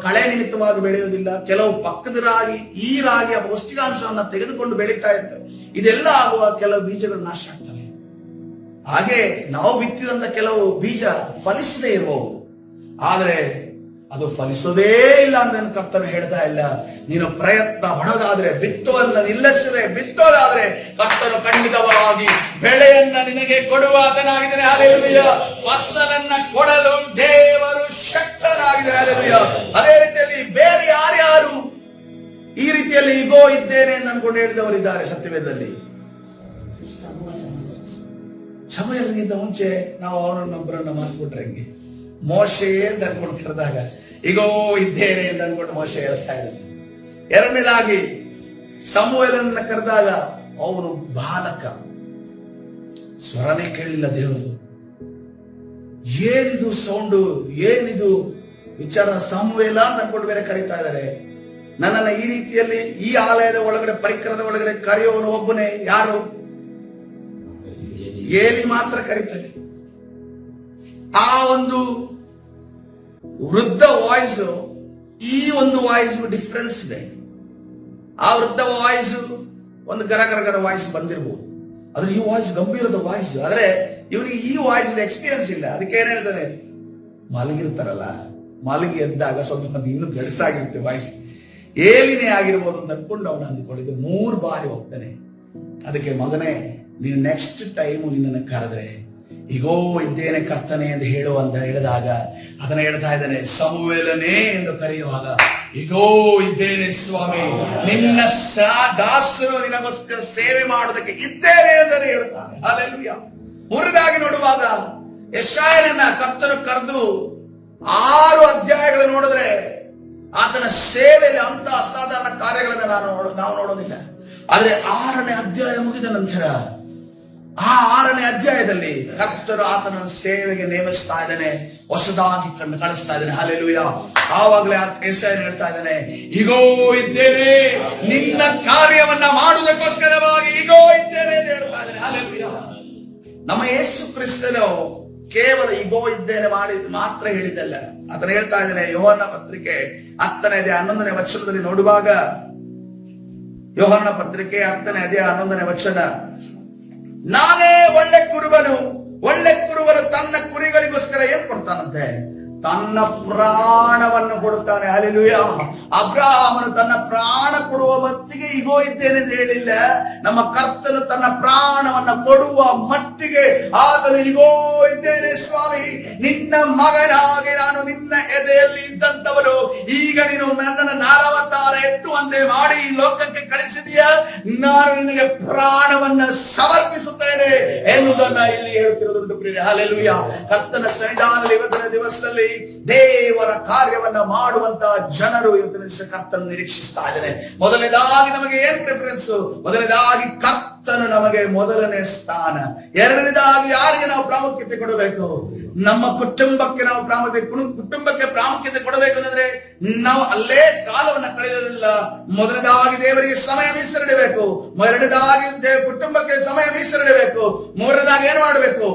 ಕಳೆ ನಿಮಿತ್ತವಾಗಿ ಬೆಳೆಯೋದಿಲ್ಲ, ಕೆಲವು ಪಕ್ಕದ ರಾಗಿ ಈ ರಾಗಿಯ ಪೌಷ್ಟಿಕಾಂಶವನ್ನ ತೆಗೆದುಕೊಂಡು ಬೆಳೀತಾ ಇರ್ತವೆ. ಇದೆಲ್ಲ ಆಗುವ ಕೆಲವು ಬೀಜಗಳು ನಾಶ ಆಗ್ತವೆ. ಹಾಗೆ ನಾವು ಬಿತ್ತಿದಂತ ಕೆಲವು ಬೀಜ ಫಲಿಸದೇ ಇರಬಹುದು, ಆದ್ರೆ ಅದು ಫಲಿಸೋದೇ ಇಲ್ಲ ಅಂತ ಕರ್ತನು ಹೇಳ್ತಾ ಇಲ್ಲ. ನೀನು ಪ್ರಯತ್ನ ಪಡೋದಾದ್ರೆ, ಬಿತ್ತುವನ್ನ ನಿಲ್ಲಿಸದೆ ಬಿತ್ತೋದಾದ್ರೆ, ಕರ್ತನು ಖಂಡಿತವಾಗಿ ಬೆಳೆಯನ್ನ ನಿನಗೆ ಕೊಡುವಾತನಾಗಿದ್ದಾನೆ. ಹಲ್ಲೆಲೂಯಾ. ಫಸಲನ್ನ ಕೊಡಲು ದೇವರು ಶಕ್ತನಾಗಿದ್ದಾನೆ. ಹಲ್ಲೆಲೂಯಾ. ಅದೇ ರೀತಿಯಲ್ಲಿ ಬೇರೆ ಯಾರ್ಯಾರು ಈ ರೀತಿಯಲ್ಲಿ ಈಗೋ ಇದ್ದೇನೆ ಅಂತ ಅನ್ಕೊಂಡು ಹೇಳಿದವರಿದ್ದಾರೆ ಸತ್ಯವೇದದಲ್ಲಿ. ಸಮಯದಿಂದ ಮುಂಚೆ ನಾವು ಅವನನ್ನೊಬ್ಬರನ್ನ ಮಾತುಬಿಟ್ರೆ ಹೆಂಗೆ? ಮೋಶೆ ಅಂತ ಅನ್ಕೊಂಡು ಕರೆದಾಗ ಈಗೋ ಇದ್ದೇನೆ ಅಂತ ಅನ್ಕೊಂಡು ಮೋಶೆ ಹೇಳ್ತಾ ಇದ್ದಾನೆ. ಎರಡನೇದಾಗಿ ಸಮುವೇಲನನ್ನ ಕರೆದಾಗ ಅವನು ಬಾಲಕ, ಸ್ವರನೇ ಕೇಳಿಲ್ಲ ದೇವರು. ಏನಿದು ಸೌಂಡು, ಏನಿದು ವಿಚಾರ? ಸಮುವೇಲ ಅಂತ ಅನ್ಕೊಂಡು ಬೇರೆ ಕರೀತಾ ಇದ್ದಾರೆ. ನನ್ನನ್ನ ಈ ರೀತಿಯಲ್ಲಿ ಈ ಆಲಯದ ಒಳಗಡೆ, ಪರಿಕರದ ಒಳಗಡೆ ಕರೆಯುವವನು ಒಬ್ಬನೇ, ಯಾರು? ಏಲಿ ಮಾತ್ರ ಕರೀತಾನೆ. ಆ ಒಂದು ವೃದ್ಧ ವಾಯ್ಸ್, ಈ ಒಂದು ವಾಯ್ಸ್ ಡಿಫರೆನ್ಸ್ ಇದೆ. ಆ ವೃದ್ಧ ವಾಯ್ಸ್ ಒಂದು ಗರ ವಾಯ್ಸ್ ಬಂದಿರಬಹುದು, ಆದ್ರೆ ಈ ವಾಯ್ಸ್ ಗಂಭೀರದ ವಾಯ್ಸ್. ಆದ್ರೆ ಇವನಿಗೆ ಈ ವಾಯ್ಸ್ ಎಕ್ಸ್ಪೀರಿಯನ್ಸ್ ಇಲ್ಲ. ಅದಕ್ಕೆ ಏನ್ ಹೇಳ್ತಾನೆ, ಮಲಗಿರ್ತಾರಲ್ಲ, ಮಲಗಿ ಎದ್ದಾಗ ಸ್ವಲ್ಪ ಇನ್ನೂ ಗಡಸಾಗಿರುತ್ತೆ ವಾಯ್ಸ್. ಏಲಿನೇ ಆಗಿರ್ಬೋದು ಅಂತ ಅನ್ಕೊಂಡು ಅವನು ಅಂದ್ಕೊಂಡಿದ್ದು 3 ಬಾರಿ ಹೋಗ್ತಾನೆ. ಅದಕ್ಕೆ ಮಗನೇ, ನೀನು ನೆಕ್ಸ್ಟ್ ಟೈಮು ನಿನ್ನನ್ನು ಕರೆದ್ರೆ ಈಗೋ ಇದ್ದೇನೆ ಕರ್ತನೆ ಎಂದು ಹೇಳಿದಾಗ ಅದನ್ನ ಹೇಳ್ತಾ ಇದ್ದಾನೆ, ಸಮುವೇಲನೇ ಎಂದು ಕರೆಯುವಾಗ ಈಗೋ ಇದ್ದೇನೆ ಸ್ವಾಮಿ, ನಿನ್ನ ದಾಸನು ನಿನಗೋಸ್ಕರ ಸೇವೆ ಮಾಡೋದಕ್ಕೆ ಇದ್ದೇನೆ ಎಂದು ಹೇಳ್ತಾನೆ. ಹಲ್ಲೆಲೂಯಾ. ಮುರಿದಾಗಿ ನೋಡುವಾಗ ಯೆಶಾಯನನ್ನ ಕರ್ತನು ಕರೆದು 6 ಅಧ್ಯಾಯಗಳು ನೋಡಿದ್ರೆ ಆತನ ಸೇವೆಯಲ್ಲಿ ಅಂತ ಅಸಾಧಾರಣ ಕಾರ್ಯಗಳನ್ನು ನಾವು ನೋಡೋದಿಲ್ಲ. ಆದ್ರೆ 6ನೇ ಅಧ್ಯಾಯ ಮುಗಿದ ನಂತರ ಆ 6ನೇ ಅಧ್ಯಾಯದಲ್ಲಿ ಕರ್ತರು ಆತನ ಸೇವೆಗೆ ನೇಮಿಸ್ತಾ ಇದ್ದಾನೆ, ಹೊಸದಾಗಿ ಕಳಿಸ್ತಾ ಇದ್ದಾನೆ. ಹಲ್ಲೆಲೂಯಾ. ಆವಾಗಲೇ ಯೆಶಾಯನು ಹೇಳ್ತಾ ಇದ್ದಾನೆ, ಈಗೋ ಇದ್ದೇನೆ ನಿನ್ನ ಕಾರ್ಯವನ್ನ ಮಾಡುವುದಕ್ಕೋಸ್ಕರವಾಗಿ ಈಗೋ ಇದ್ದೇನೆ ಅಂತ ಹೇಳ್ತಾ ಇದ್ದಾನೆ. ಹಲ್ಲೆಲೂಯಾ. ನಮ್ಮ ಯೇಸು ಕ್ರಿಸ್ತನು ಕೇವಲ ಈಗೋ ಇದ್ದೇನೆ ಮಾಡಿ ಮಾತ್ರ ಹೇಳಿದ್ದಲ್ಲ. ಅದನ್ನ ಹೇಳ್ತಾ ಇದ್ದಾನೆ ಯೋಹಾನ ಪತ್ರಿಕೆ 10ನೇ ಅಧ್ಯಾಯ 11ನೇ ವಚನದಲ್ಲಿ ನೋಡುವಾಗ, ಯೋಹಾನ ಪತ್ರಿಕೆ 10ನೇ ಅಧ್ಯಾಯ 11ನೇ ವಚನ, ನಾನೇ ಒಳ್ಳೆ ಕುರುಬನು, ಒಳ್ಳೆ ಕುರುಬನು ತನ್ನ ಕುರಿಗಳಿಗೋಸ್ಕರ ಏನ್ ಕೊಡ್ತಾನಂತೆ? ತನ್ನ ಪ್ರಾಣವನ್ನು ಕೊಡುತ್ತಾನೆ. ಹಲ್ಲೆಲೂಯಾ. ಅಬ್ರಹಾಮನು ತನ್ನ ಪ್ರಾಣ ಕೊಡುವ ಮಟ್ಟಿಗೆ ಈಗೋ ಇದ್ದೇನೆ ಅಂತ ಹೇಳಿಲ್ಲ. ನಮ್ಮ ಕರ್ತನು ತನ್ನ ಪ್ರಾಣವನ್ನ ಕೊಡುವ ಮಟ್ಟಿಗೆ ಆತನು ಈಗೋ ಇದ್ದೇನೆ ಸ್ವಾಮಿ, ನಿನ್ನ ಮಗನಾಗಿ ನಾನು ನಿನ್ನ ಎದೆಯಲ್ಲಿ ಇದ್ದಂತವನು, ಈಗ ನೀನು ನನ್ನನ್ನು 40 ಎತ್ತುವಂತೆ ಮಾಡಿ ಈ ಲೋಕಕ್ಕೆ ಕಳಿಸಿದೀಯ, ನಾನು ನಿನಗೆ ಪ್ರಾಣವನ್ನ ಸಮರ್ಪಿಸುತ್ತೇನೆ ಎನ್ನುವುದನ್ನ ಇಲ್ಲಿ ಹೇಳ್ತಿರೋದುಂಟು ಪ್ರಿಯರೇ. ಹಲ್ಲೆಲೂಯಾ. ಕರ್ತನ ಸನ್ನಿಧಾನದಲ್ಲಿ ಇವತ್ತಿನ ದಿವಸದಲ್ಲಿ ದೇವರ ಕಾರ್ಯವನ್ನ ಮಾಡುವಂತ ಜನರು ಇವತ್ತಿನ ದಿವಸ ಕರ್ತನ ನಿರೀಕ್ಷಿಸ್ತಾ ಇದ್ದಾರೆ. ಮೊದಲನೇದಾಗಿ ನಮಗೆ ಏನ್ ಪ್ರಿಫರೆನ್ಸ್? ಮೊದಲನೇದಾಗಿ ಕರ್ತನು ನಮಗೆ ಮೊದಲನೇ ಸ್ಥಾನ. ಎರಡನೇದಾಗಿ ಯಾರಿಗೆ ನಾವು ಪ್ರಾಮುಖ್ಯತೆ ಕೊಡಬೇಕು? ನಮ್ಮ ಕುಟುಂಬಕ್ಕೆ ನಾವು ಕುಟುಂಬಕ್ಕೆ ಪ್ರಾಮುಖ್ಯತೆ ಕೊಡಬೇಕು ಅಂದ್ರೆ ನಾವು ಅಲ್ಲೇ ಕಾಲವನ್ನ ಕಳೆಯೋದಿಲ್ಲ. ಮೊದಲನೇದಾಗಿ ದೇವರಿಗೆ ಸಮಯ ಮೀಸಲಿಡಬೇಕು. ಎರಡನೇದಾಗಿ ಕುಟುಂಬಕ್ಕೆ ಸಮಯ ಮೀಸಲಿಡಬೇಕು. ಮೂರನೇದಾಗಿ ಏನ್ ಮಾಡಬೇಕು?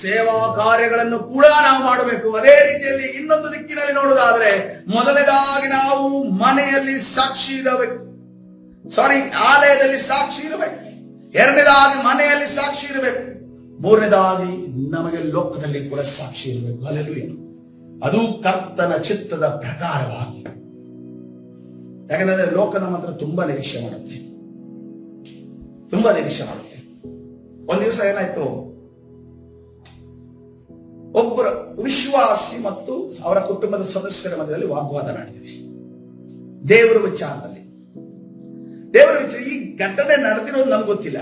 ಸೇವಾ ಕಾರ್ಯಗಳನ್ನು ಕೂಡ ನಾವು ಮಾಡಬೇಕು. ಅದೇ ರೀತಿಯಲ್ಲಿ ಇನ್ನೊಂದು ದಿಕ್ಕಿನಲ್ಲಿ ನೋಡುವುದಾದ್ರೆ, ಮೊದಲನೇದಾಗಿ ನಾವು ಮನೆಯಲ್ಲಿ ಸಾಕ್ಷಿ ಇರಬೇಕು. ಆಲಯದಲ್ಲಿ ಸಾಕ್ಷಿ ಇರಬೇಕು. ಎರಡನೇದಾಗಿ ಮನೆಯಲ್ಲಿ ಸಾಕ್ಷಿ ಇರಬೇಕು. ಮೂರನೇದಾಗಿ ನಮಗೆ ಲೋಕದಲ್ಲಿ ಕೂಡ ಸಾಕ್ಷಿ ಇರಬೇಕು. ಹಲ್ಲೆಲೂಯಾ. ಅದು ಕರ್ತನ ಚಿತ್ತದ ಪ್ರಕಾರವಾಗಿ. ಯಾಕಂದ್ರೆ ಲೋಕ ನಮ್ಮ ಹತ್ರ ತುಂಬಾ ನಿರೀಕ್ಷೆ ಮಾಡುತ್ತೆ. ಒಂದ್ ದಿವಸ ಏನಾಯ್ತು, ಒಬ್ಬರ ವಿಶ್ವಾಸಿ ಮತ್ತು ಅವರ ಕುಟುಂಬದ ಸದಸ್ಯರ ಮಧ್ಯದಲ್ಲಿ ವಾಗ್ವಾದ ನಡೆದಿದೆ ದೇವರ ವಿಚಾರದಲ್ಲಿ. ಈ ಘಟನೆ ನಡೆದಿರೋದು ನಮ್ಗೆ ಗೊತ್ತಿಲ್ಲ.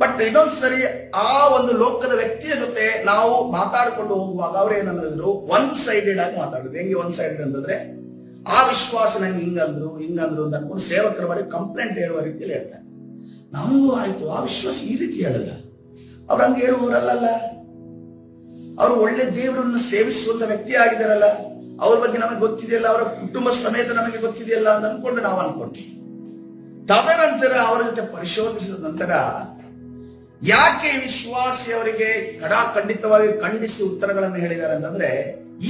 ಬಟ್ ಇನ್ನೊಂದ್ಸರಿ ಆ ಒಂದು ಲೋಕದ ವ್ಯಕ್ತಿಯ ಜೊತೆ ನಾವು ಮಾತಾಡ್ಕೊಂಡು ಹೋಗುವಾಗ ಅವ್ರು ಏನಂದ್ರು, ಒನ್ ಸೈಡೆಡ್ ಆಗಿ ಮಾತಾಡಿದ್ರು. ಹೆಂಗೆ ಒನ್ ಸೈಡೆಡ್ ಅಂತಂದ್ರೆ, ಆ ವಿಶ್ವಾಸ ನಂಗೆ ಹಿಂಗಂದ್ರು ಅಂತ ಅನ್ಕೊಂಡು ಸೇವಕರ ಬಳಿ ಕಂಪ್ಲೇಂಟ್ ಹೇಳುವ ರೀತಿಯಲ್ಲಿ ಹೇಳ್ತಾರೆ. ನಮಗೂ ಆಯ್ತು, ಆ ವಿಶ್ವಾಸ ಈ ರೀತಿ ಹೇಳಲ್ಲ, ಅವ್ರು ಹಂಗೆ ಹೇಳುವವರಲ್ಲ, ಅವರು ಒಳ್ಳೆ ದೇವರನ್ನು ಸೇವಿಸುವಂತ ವ್ಯಕ್ತಿ ಆಗಿದಾರಲ್ಲ, ಅವ್ರ ಬಗ್ಗೆ ನಮಗೆ ಗೊತ್ತಿದೆಯಲ್ಲ, ಅವರ ಕುಟುಂಬ ಸಮೇತ ನಮಗೆ ಗೊತ್ತಿದೆಯಲ್ಲ ಅಂತ ಅನ್ಕೊಂಡು ನಾವು ಅನ್ಕೊಂಡ್ವಿ. ತದನಂತರ ಅವರ ಜೊತೆ ಪರಿಶೋಧಿಸಿದ ನಂತರ ಯಾಕೆ ವಿಶ್ವಾಸಿ ಅವರಿಗೆ ಖಂಡಿತವಾಗಿ ಖಂಡಿಸಿ ಉತ್ತರಗಳನ್ನು ಹೇಳಿದ್ದಾರೆ ಅಂತಂದ್ರೆ,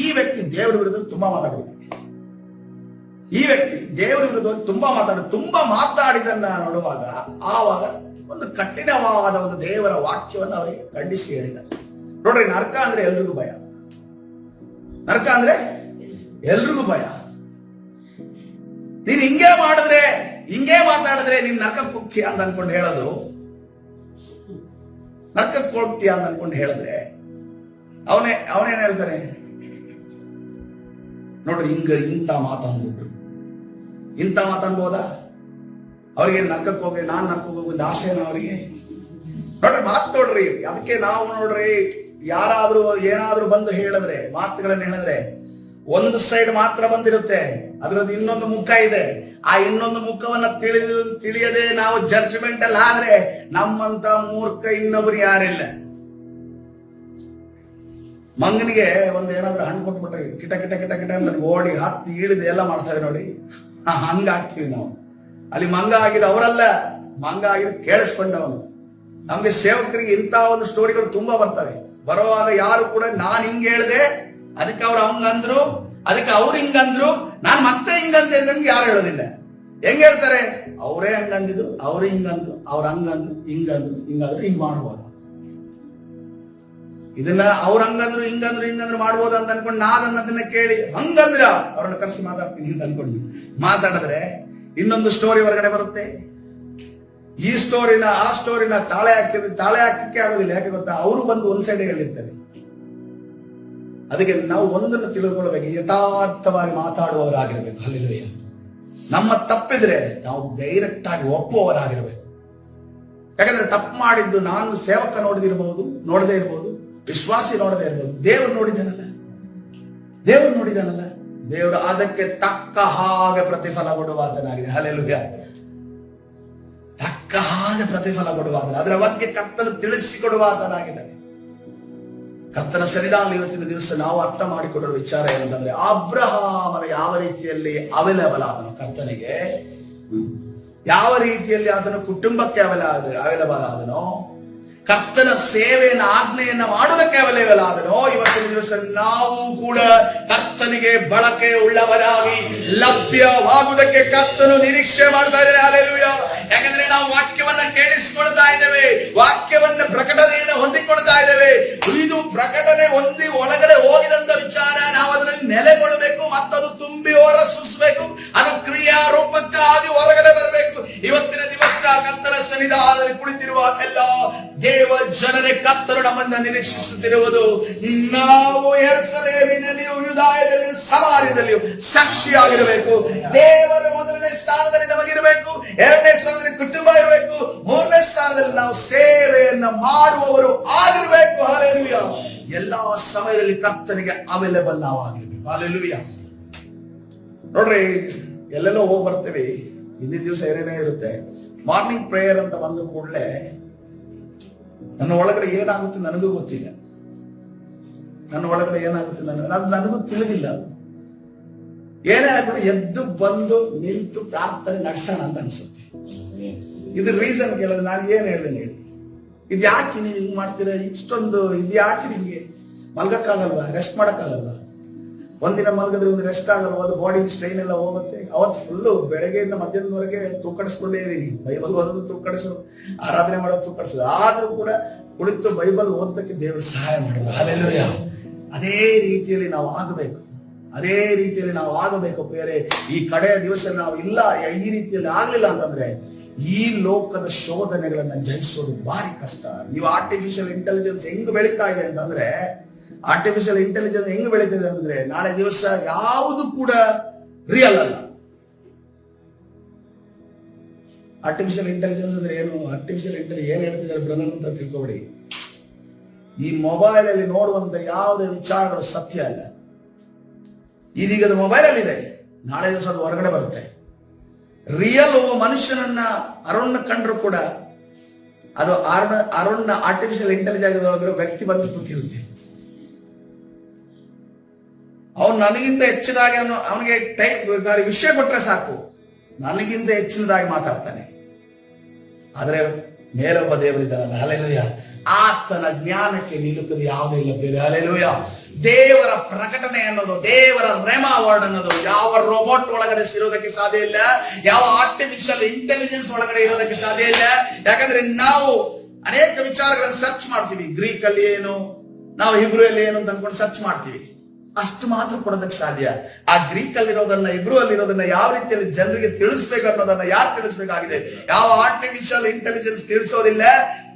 ಈ ವ್ಯಕ್ತಿ ದೇವರ ವಿರುದ್ಧ ತುಂಬಾ ಮಾತಾಡಬೇಕು. ಈ ವ್ಯಕ್ತಿ ದೇವರ ವಿರುದ್ಧ ತುಂಬಾ ಮಾತಾಡಿದನ್ನ ನೋಡುವಾಗ ಆವಾಗ ಒಂದು ಕಠಿಣವಾದ ಒಂದು ದೇವರ ವಾಕ್ಯವನ್ನು ಅವರಿಗೆ ಖಂಡಿಸಿ ಹೇಳಿದ್ದಾರೆ. ನೋಡ್ರಿ, ನರಕ ಅಂದ್ರೆ ಎಲ್ರಿಗೂ ಭಯ. ನೀನ್ ಹಿಂಗೆ ಮಾಡಿದ್ರೆ, ಹಿಂಗೆ ಮಾತಾಡಿದ್ರೆ ನೀನ್ ನರಕಕ್ಕೆ ಹೋಗ್ತೀಯ ಅಂತ ಅನ್ಕೊಂಡು ಹೇಳೋದು, ನರಕಕ್ಕೆ ಹೋಗ್ತೀಯ ಅಂತ ಅನ್ಕೊಂಡು ಹೇಳಿದ್ರೆ ಅವನೇನ್ ಹೇಳ್ತಾನೆ ನೋಡ್ರಿ, ಇಂಥ ಮಾತಂದ್ಬಿಟ್ರು. ಇಂಥ ಮಾತನ್ಬೋದಾ? ಅವ್ರಿಗೆ ನರಕಕ್ಕೆ ಹೋಗಿ ನಾನ್ ನರಕಕ್ಕೆ ಹೋಗೋದು ಆಸೆನ ಅವರಿಗೆ? ನೋಡ್ರಿ, ಮಾತು ನೋಡ್ರಿ. ಅದಕ್ಕೆ ನಾವು ನೋಡ್ರಿ, ಯಾರಾದ್ರೂ ಏನಾದ್ರೂ ಬಂದು ಹೇಳಿದ್ರೆ, ಮಾತುಗಳನ್ನ ಹೇಳಿದ್ರೆ ಒಂದು ಸೈಡ್ ಮಾತ್ರ ಬಂದಿರುತ್ತೆ, ಅದ್ರದ್ದು ಇನ್ನೊಂದು ಮುಖ ಇದೆ. ಆ ಇನ್ನೊಂದು ಮುಖವನ್ನ ತಿಳಿಯದೆ ನಾವು ಜಡ್ಜ್ಮೆಂಟ್ ಅಲ್ಲಿ ಆದ್ರೆ ನಮ್ಮಂತ ಮೂರ್ಖ ಇನ್ನೊಬ್ರು ಯಾರಿಲ್ಲ. ಮಂಗನಿಗೆ ಒಂದು ಏನಾದ್ರೂ ಹಣ್ಣು ಕೊಟ್ಬಿಟ್ರೆ ಕಿಟ ಕಿಟ ಕಿಟ ಕಿಟ ಅಂತ ಓಡಿ ಹತ್ತಿ ಇಳಿದು ಎಲ್ಲ ಮಾಡ್ತೇವೆ ನೋಡಿ, ಹಂಗಾಗ್ತೀವಿ ನಾವು. ಅಲ್ಲಿ ಮಂಗ ಆಗಿದ ಅವರಲ್ಲ, ಮಂಗ ಆಗಿದ್ ಕೇಳಿಸ್ಕೊಂಡವನು. ನಮ್ಗೆ ಸೇವಕರಿಗೆ ಇಂಥ ಒಂದು ಸ್ಟೋರಿಗಳು ತುಂಬಾ ಬರ್ತವೆ. ಬರುವಾಗ ಯಾರು ಕೂಡ ನಾನ್ ಹಿಂಗ್ ಹೇಳ್ದೆ, ಅದಕ್ಕೆ ಅವ್ರು ಹಂಗಂದ್ರು, ಅದಕ್ಕೆ ಅವ್ರು ಹಿಂಗಂದ್ರು, ನಾನ್ ಮತ್ತೆ ಹಿಂಗಂತೆ ನಮ್ಗೆ ಯಾರು ಹೇಳೋದಿಲ್ಲ. ಹೆಂಗ್ ಹೇಳ್ತಾರೆ? ಅವರೇ ಹಂಗಂದಿದ್ರು, ಅವ್ರೇ ಹಿಂಗಂದ್ರು, ಅವ್ರ ಹಂಗಂದ್ರು, ಹಿಂಗಾದ್ರು ಹಿಂಗ್ ಮಾಡ್ಬೋದು. ಇದನ್ನ ಅವ್ರ ಹಂಗಂದ್ರು ಹಿಂಗಂದ್ರು ಮಾಡ್ಬೋದು ಅಂತ ಅನ್ಕೊಂಡು ಅದನ್ನ ಕೇಳಿ ಹಂಗಂದ್ರ ಅವ್ರನ್ನ ಕರೆಸಿ ಮಾತಾಡ್ತೀನಿ ಅಂತ ಅನ್ಕೊಂಡು ಮಾತಾಡಿದ್ರೆ ಇನ್ನೊಂದು ಸ್ಟೋರಿ ಹೊರಗಡೆ ಬರುತ್ತೆ. ಈ ಸ್ಟೋರಿನ ಆ ಸ್ಟೋರಿನ ತಾಳೆ ಹಾಕಕ್ಕೆ ಆಗೋದಿಲ್ಲ. ಯಾಕೆ ಗೊತ್ತಾ, ಅವರು ಬಂದು ಒಂದ್ ಸೈಡ್ ಹೇಳಿರ್ತಾರೆ. ಅದಕ್ಕೆ ನಾವು ಒಂದನ್ನು ತಿಳಿದುಕೊಳ್ಬೇಕು, ಯಥಾರ್ಥವಾಗಿ ಮಾತಾಡುವವರಾಗಿರ್ಬೇಕು. ಹಲ್ಲೆಲೂಯಾ. ನಮ್ಮ ತಪ್ಪಿದ್ರೆ ನಾವು ಡೈರೆಕ್ಟ್ ಆಗಿ ಒಪ್ಪುವವರಾಗಿರ್ಬೇಕು. ಯಾಕಂದ್ರೆ ತಪ್ಪು ಮಾಡಿದ್ದು ನಾನು ಸೇವಕ ನೋಡದೇ ಇರ್ಬೋದು, ವಿಶ್ವಾಸಿ ನೋಡದೇ ಇರ್ಬೋದು, ದೇವರು ನೋಡಿದಾನಲ್ಲ. ದೇವರು ಅದಕ್ಕೆ ತಕ್ಕ ಹಾಗೆ ಪ್ರತಿಫಲ ಕೊಡುವಾತನಾಗಿದೆ. ಹಲ್ಲೆಲೂಯಾ. ತಕ್ಕ ಹಾಗೆ ಪ್ರತಿಫಲ ಕೊಡುವಾತನ, ಅದರ ಬಗ್ಗೆ ಕರ್ತನು ತಿಳಿಸಿಕೊಡುವಾತನಾಗಿದ್ದಾನೆ. ಕರ್ತನ ಸನ್ನಿಧಾನ ಇವತ್ತಿನ ದಿವಸ ನಾವು ಅರ್ಥ ಮಾಡಿಕೊಡುವ ವಿಚಾರ ಏನಂತಂದ್ರೆ, ಅಬ್ರಹಾಮನ ಯಾವ ರೀತಿಯಲ್ಲಿ ಅವೈಲೇಬಲ್ ಆದನು ಕರ್ತನಿಗೆ, ಯಾವ ರೀತಿಯಲ್ಲಿ ಆತನ ಕುಟುಂಬಕ್ಕೆ ಅವೈಲೇಬಲ್ ಆದನೋ, ಕರ್ತನ ಸೇವೆಯನ್ನು ಆಜ್ಞೆಯನ್ನ ಮಾಡುವುದಕ್ಕೆ ಅವೈಲೇಬಲ್ ಆದನೋ, ಇವತ್ತಿನ ದಿವಸ ನಾವು ಕೂಡ ಕರ್ತನಿಗೆ ಬಳಕೆ ಉಳ್ಳವರಾಗಿ ಲಭ್ಯವಾಗುವುದಕ್ಕೆ ಕರ್ತನು ನಿರೀಕ್ಷೆ ಮಾಡ್ತಾ ಇದ್ದಾರೆ. ಹಲ್ಲೆಲೂಯಾ. ಯಾಕಂದ್ರೆ ನಾವು ವಾಕ್ಯವನ್ನ ಕೇಳಿಸಿಕೊಳ್ತಾ ಇದ್ದೇವೆ, ವಾಕ್ಯವನ್ನ ಪ್ರಕಟಣೆಯನ್ನು ಹೊಂದಿಕೊಳ್ತಾ ಇದ್ದೇವೆ. ಇದು ಪ್ರಕಟಣೆ ಹೊಂದಿ ಒಳಗಡೆ ಹೋಗಿದಂತ ವಿಚಾರ ನಾವು ಅದರಲ್ಲಿ ನೆಲೆಗೊಳ್ಳಬೇಕು, ಮತ್ತದು ತುಂಬಿ ಹೊರಸೂಸಬೇಕು, ಅದು ಕ್ರಿಯಾ ರೂಪಕ್ಕಾಗಿ ಹೊರಗಡೆ ಬರಬೇಕು. ಇವತ್ತಿನ ದಿವಸ ಕರ್ತನ ಸನ್ನಿಧಾನದಲ್ಲಿ ಕುಳಿತಿರುವ ಎಲ್ಲ ದೇವ ಜನರೇ, ಕರ್ತನು ನಮ್ಮನ್ನ ನಿರೀಕ್ಷಿಸುತ್ತಿರುವುದು ನಾವು ಯೆರೂಸಲೇಮಿನಲ್ಲಿಯೂ ಯೂದಾಯದಲ್ಲಿಯೂ ಸಮಾರ್ಯದಲ್ಲಿಯೂ ಸಾಕ್ಷಿಯಾಗಿರಬೇಕು. ದೇವರ ಮೊದಲನೇ ಸ್ಥಾನದಲ್ಲಿ ನಮಗಿರಬೇಕು, ಎರಡನೇ ಸ್ಥಾನದಲ್ಲಿ ಕುಟುಂಬ ಇರಬೇಕು, ಮೂರನೇ ಸ್ಥಾನದಲ್ಲಿ ನಾವು ಸೇವೆಯನ್ನ ಮಾಡುವವರು ಆಗಿರಬೇಕು. ಹಲ್ಲೆಲೂಯಾ. ಎಲ್ಲಾ ಸಮಯದಲ್ಲಿ ಕರ್ತನಿಗೆ ಅವೈಲೇಬಲ್ ನಾವು ಆಗಿರ್ಬೇಕು. ಹಲ್ಲೆಲೂಯಾ. ನೋಡ್ರಿ, ಎಲ್ಲೆಲ್ಲೋ ಹೋಗಿ ಬರ್ತೇವೆ, ಹಿಂದಿನ ದಿವಸ ಏನೇನೇ ಇರುತ್ತೆ. ಮಾರ್ನಿಂಗ್ ಪ್ರೇಯರ್ ಅಂತ ಬಂದ ಕೂಡಲೇ ನನ್ನ ಒಳಗಡೆ ಏನಾಗುತ್ತೆ ನನಗೂ ಗೊತ್ತಿಲ್ಲ. ನನಗೂ ತಿಳಿದಿಲ್ಲ. ಏನೇ ಆಗ್ಬಿಟ್ಟು ಎದ್ದು ಬಂದು ನಿಂತು ಪ್ರಾರ್ಥನೆ ನಡೆಸೋಣ ಅಂತ ಅನ್ಸುತ್ತೆ. ಇದು ರೀಸನ್ ಕೇಳಿದ್ರೆ ನಾನು ಏನ್ ಹೇಳಿ ಇದು ಯಾಕೆ ನೀವು ಹಿಂಗ್ ಮಾಡ್ತೀರಾ, ಇಷ್ಟೊಂದು ಇದು ಯಾಕೆ ನಿಮ್ಗೆ ಮಲ್ಗಕ್ಕಾಗಲ್ವಾ, ರೆಸ್ಟ್ ಮಾಡಕ್ಕಾಗಲ್ವಾ? ಒಂದಿನ ಮಲ್ಗದ್ರೆ ಒಂದು ರೆಸ್ಟ್ ಆಗಲ್ವಾ? ಅದು ಬಾಡಿ ಸ್ಟ್ರೈನ್ ಎಲ್ಲ ಹೋಗುತ್ತೆ. ಅವತ್ತು ಫುಲ್ಲು ಬೆಳಗ್ಗೆಯಿಂದ ಮಧ್ಯಾಹ್ನದವರೆಗೆ ತೂಕಡಿಸ್ಕೊಂಡೇ ಇದೀನಿ. ಬೈಬಲ್ ಓದೋದು ತೂಕಡಿಸೋದು, ಆರಾಧನೆ ಮಾಡೋದು ತೂಕಡಿಸೋದು. ಆದ್ರೂ ಕೂಡ ಕುಳಿತು ಬೈಬಲ್ ಓದಕ್ಕೆ ದೇವರು ಸಹಾಯ ಮಾಡಿದ್ರು. ಹಲ್ಲೆಲೂಯಾ. ಅದೇ ರೀತಿಯಲ್ಲಿ ನಾವು ಆಗಬೇಕು ಬೇರೆ. ಈ ಕಡೆಯ ದಿವಸ ನಾವು ಇಲ್ಲ ಈ ರೀತಿಯಲ್ಲಿ ಆಗ್ಲಿಲ್ಲ ಅಂತಂದ್ರೆ ಈ ಲೋಕದ ಶೋಧನೆಗಳನ್ನ ಜಯಿಸೋದು ಭಾರಿ ಕಷ್ಟ. ನೀವು ಆರ್ಟಿಫಿಷಿಯಲ್ ಇಂಟೆಲಿಜೆನ್ಸ್ ಹೆಂಗ್ ಬೆಳೀತಾ ಇದೆ ಅಂತಂದ್ರೆ, ಹೆಂಗ್ ಬೆಳೀತಿದೆ ಅಂದ್ರೆ, ನಾಳೆ ದಿವಸ ಯಾವುದು ಕೂಡ ರಿಯಲ್ ಅಲ್ಲ. ಆರ್ಟಿಫಿಷಿಯಲ್ ಇಂಟೆಲಿಜೆನ್ಸ್ ಅಂದ್ರೆ ಏನು? ಏನ್ ಹೇಳ್ತಿದ್ದಾರೆ ಬ್ರದರ್ ಅಂತ ತಿಳ್ಕೊಬೇಡಿ. ಈ ಮೊಬೈಲ್ ಅಲ್ಲಿ ನೋಡುವಂತ ಯಾವುದೇ ವಿಚಾರಗಳು ಸತ್ಯ ಅಲ್ಲ. ಇದೀಗ ಮೊಬೈಲ್ ಅಲ್ಲಿ ಇದೆ, ನಾಳೆ ದಿವಸ ಅದು ಹೊರಗಡೆ ಬರುತ್ತೆ. ರಿಯಲ್ ಒಬ್ಬ ಮನುಷ್ಯನನ್ನ ಅರುಣ್ನ ಕಂಡ್ರು ಕೂಡ ಅದು ಅರುಣ್ನ ಆರ್ಟಿಫಿಷಿಯಲ್ ಇಂಟೆಲಿಜೆನ್ಸ್ ವ್ಯಕ್ತಿ ಬಂದು ಕೂತಿರುತ್ತೆ. ಅವನು ನನಗಿಂತ ಹೆಚ್ಚಿದಾಗಿ ಅವನಿಗೆ ವಿಷಯ ಕೊಟ್ರೆ ಸಾಕು, ನನಗಿಂತ ಹೆಚ್ಚಿನದಾಗಿ ಮಾತಾಡ್ತಾನೆ. ಆದ್ರೆ ಮೇಲೊಬ್ಬ ದೇವರಿದ್ದಾನಲ್ಲ, ಹಲ್ಲೆಲೂಯಾ, ಆತನ ಜ್ಞಾನಕ್ಕೆ ನಿಲುಕದು ಯಾವುದೇ ಇಲ್ಲ ಬೇರೆ. ಹಲ್ಲೆಲೂಯಾ. ದೇವರ ಪ್ರಕಟಣೆ ಅನ್ನೋದು, ದೇವರ ರೆಮಾ ವರ್ಡ್ ಅನ್ನೋದು ಯಾವ ರೋಬೋಟ್ ಒಳಗಡೆ ಇರೋದಕ್ಕೆ ಸಾಧ್ಯ ಇಲ್ಲ, ಯಾವ ಆರ್ಟಿಫಿಷಿಯಲ್ ಇಂಟೆಲಿಜೆನ್ಸ್ ಒಳಗಡೆ ಇರೋದಕ್ಕೆ ಸಾಧ್ಯ ಇಲ್ಲ. ಯಾಕಂದ್ರೆ ನಾವು ಅನೇಕ ವಿಚಾರಗಳನ್ನು ಸರ್ಚ್ ಮಾಡ್ತೀವಿ. ಗ್ರೀಕ್ ಅಲ್ಲಿ ಏನು, ನಾವು ಹಿಬ್ರು ಅಲ್ಲಿ ಏನು ಅಂತ ಅನ್ಕೊಂಡು ಸರ್ಚ್ ಮಾಡ್ತೀವಿ. ಅಷ್ಟು ಮಾತ್ರ ಕೊಡೋದಕ್ಕೆ ಸಾಧ್ಯ. ಆ ಗ್ರೀಕ್ ಅಲ್ಲಿರೋದನ್ನ, ಇಬ್ರು ಅಲ್ಲಿರೋದನ್ನ ಯಾವ ರೀತಿಯಲ್ಲಿ ಜನರಿಗೆ ತಿಳಿಸ್ಬೇಕು ಅನ್ನೋದನ್ನ ಯಾರು ತಿಳಿಸ್ಬೇಕಾಗಿದೆ? ಯಾವ ಆರ್ಟಿಫಿಷಿಯಲ್ ಇಂಟೆಲಿಜೆನ್ಸ್ ತಿಳಿಸೋದಿಲ್ಲ,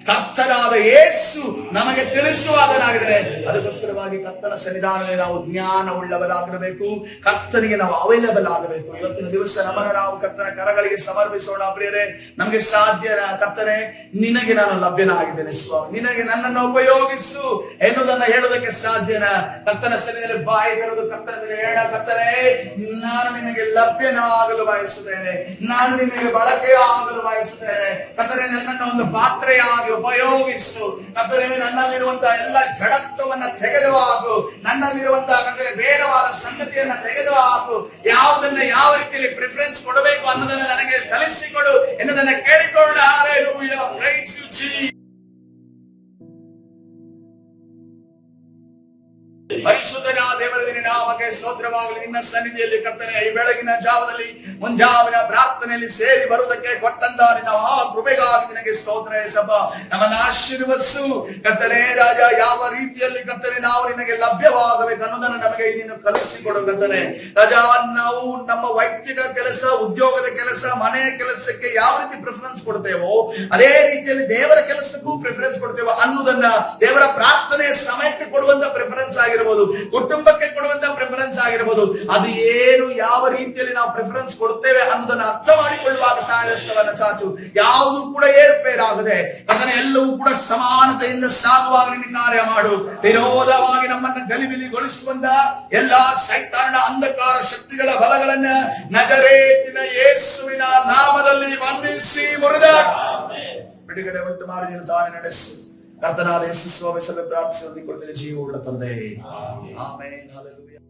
ಕರ್ತನಾದ ಯೇಸು ನಮಗೆ ತಿಳಿಸುವಾದನಾಗಿದ್ದಾರೆ. ಅದಕ್ಕೋಸ್ಕರವಾಗಿ ಕರ್ತನ ಸನ್ನಿಧಾನದಲ್ಲಿ ನಾವು ಜ್ಞಾನ ಉಳ್ಳವರಾಗಿರಬೇಕು, ಕರ್ತನಿಗೆ ನಾವು ಅವೈಲೇಬಲ್ ಆಗಬೇಕು. ಇವತ್ತಿನ ದಿವಸ ನಮ್ಮನ್ನು ನಾವು ಕರ್ತನ ಕರಗಳಿಗೆ ಸಮರ್ಪಿಸೋಣ. ಪ್ರಿಯರೇ, ನಮಗೆ ಸಾಧ್ಯ. ಕರ್ತನೆ, ನಿನಗೆ ನಾನು ಲಭ್ಯನಾಗಿದ್ದೇನೆ ಸ್ವಾಮಿ, ನಿನಗೆ ನನ್ನನ್ನು ಉಪಯೋಗಿಸು ಎನ್ನುವುದನ್ನ ಹೇಳೋದಕ್ಕೆ ಸಾಧ್ಯನ? ಕರ್ತನ ಸನ್ನಿಧಿಯಲ್ಲಿ ಬಾಯಿ ತೆರೆದು ಕರ್ತನ ಹೇಳ, ಕರ್ತನೆ, ನಾನು ನಿನಗೆ ಲಭ್ಯನಾಗಲು ಬಯಸುತ್ತೇನೆ, ನಾನು ನಿನಗೆ ಬಳಕೆಯಾಗಲು ಬಯಸುತ್ತೇನೆ. ಕರ್ತನೆ, ನನ್ನನ್ನು ಒಂದು ಪಾತ್ರೆಯಾಗಿ ಉಪಯೋಗಿಸು. ಕರ್ತನೆ, ನನ್ನಲ್ಲಿರುವಂತಹ ಎಲ್ಲ ಜಡತ್ವವನ್ನ ತೆಗೆದುಹಾಕು, ನನ್ನಲ್ಲಿರುವಂತಹ ಕರ್ತನೆ ಬೇಡವಾದ ಸಂಗತಿಯನ್ನ ತೆಗೆದುಹಾಕು. ಯಾವುದನ್ನ ಯಾವ ರೀತಿಯಲ್ಲಿ ಪ್ರಿಫರೆನ್ಸ್ ಕೊಡಬೇಕು ಅನ್ನೋದನ್ನ ನನಗೆ ಕಲಿಸಿಕೊಡು ಎನ್ನುವುದನ್ನ ಕೇಳಿಕೊಳ್ಳ. ಹಲ್ಲೆಲೂಯಾ. Praise you Jesus. ಪರಿಶುದ್ಧನಾದ ದೇವರಿಗೆ ನಾಮಕ್ಕೆ ಸ್ತೋತ್ರವಾಗಲಿ. ನಿನ್ನ ಸನ್ನಿಧಿಯಲ್ಲಿ ಕರ್ತನೆ ಈ ಬೆಳಗಿನ ಜಾವದಲ್ಲಿ ಮುಂಜಾವಿನ ಪ್ರಾರ್ಥನೆಯಲ್ಲಿ ಸೇರಿ ಬರುವುದಕ್ಕೆ ಕೊಟ್ಟಂತ ನಿನ್ನ ಮಹಾ ಕೃಪೆಗಾಗಿ ನಿನಗೆ ಸ್ತೋತ್ರ ಸಭ. ನಮ್ಮನ್ನು ಆಶೀರ್ವದಿಸು ಕರ್ತನೆ ರಾಜ. ಯಾವ ರೀತಿಯಲ್ಲಿ ಕರ್ತನೆ ನಾವು ನಿನಗೆ ಲಭ್ಯವಾಗಬೇಕು ಅನ್ನೋದನ್ನು ನಮಗೆ ನೀನು ಕಲಿಸಿಕೊಡು ಕರ್ತನೆ ರಾಜ. ನಾವು ನಮ್ಮ ವೈಯಕ್ತಿಕ ಕೆಲಸ, ಉದ್ಯೋಗದ ಕೆಲಸ, ಮನೆಯ ಕೆಲಸಕ್ಕೆ ಯಾವ ರೀತಿ ಪ್ರಿಫರೆನ್ಸ್ ಕೊಡ್ತೇವೋ ಅದೇ ರೀತಿಯಲ್ಲಿ ದೇವರ ಕೆಲಸಕ್ಕೂ ಪ್ರಿಫರೆನ್ಸ್ ಕೊಡ್ತೇವೆ ಅನ್ನೋದನ್ನ, ದೇವರ ಪ್ರಾರ್ಥನೆಯ ಸಮಯಕ್ಕೆ ಕೊಡುವಂತ ಪ್ರಿಫರೆನ್ಸ್ ಆಗಿರಬಹುದು, ಕುಟುಂಬಕ್ಕೆ ಕೊಡುವಂತ ಪ್ರಿಫರೆನ್ಸ್ ಆಗಿರಬಹುದು, ಅದು ಏನು ಯಾವ ರೀತಿಯಲ್ಲಿ ನಾವು ಪ್ರಿಫರೆನ್ಸ್ ಕೊಡ್ತೇವೆ ಅನ್ನೋದನ್ನ ಅರ್ಥ ಮಾಡಿಕೊಳ್ಳುವಾಗ ಸಹಾಯವನ್ನು ಚಾಚು. ಯಾವುದು ಕೂಡ ಏರುಪೇರಾಗದೆ ಅದನ್ನ ಎಲ್ಲವೂ ಕೂಡ ಸಮಾನತೆಯಿಂದ ಸಾಗುವಾಗ ನಿನ್ನ ಕಾರ್ಯ ಮಾಡು. ವಿರೋಧವಾಗಿ ನಮ್ಮನ್ನು ಗಲಿಬಿಲಿಗೊಳಿಸುವಂತ ಎಲ್ಲಾ ಸೈತಾನನ ಅಂಧಕಾರ ಶಕ್ತಿಗಳ ಬಲಗಳನ್ನ ನಜರೇತಿನ ಯೇಸುವಿನ ನಾಮದಲ್ಲಿ ವಂದಿಸಿ ಮುರಿದ ಬಿಡುಗಡೆ ಉಂಟು ಮಾಡಿ ತಾನೇ ನಡೆಸು. ಕರ್ತನಾದ ಯೇಸು ಸ್ವಾಮಿ ಸಭೆ ಪ್ರಾರ್ಥಿಸಿ ಹೊಂದಿಕೊಳ್ತೇನೆ ಜೀವ ಉಳ್ಳ ತಂದೆ. ಆಮೆನ್. ಹಲ್ಲೆಲೂಯಾ.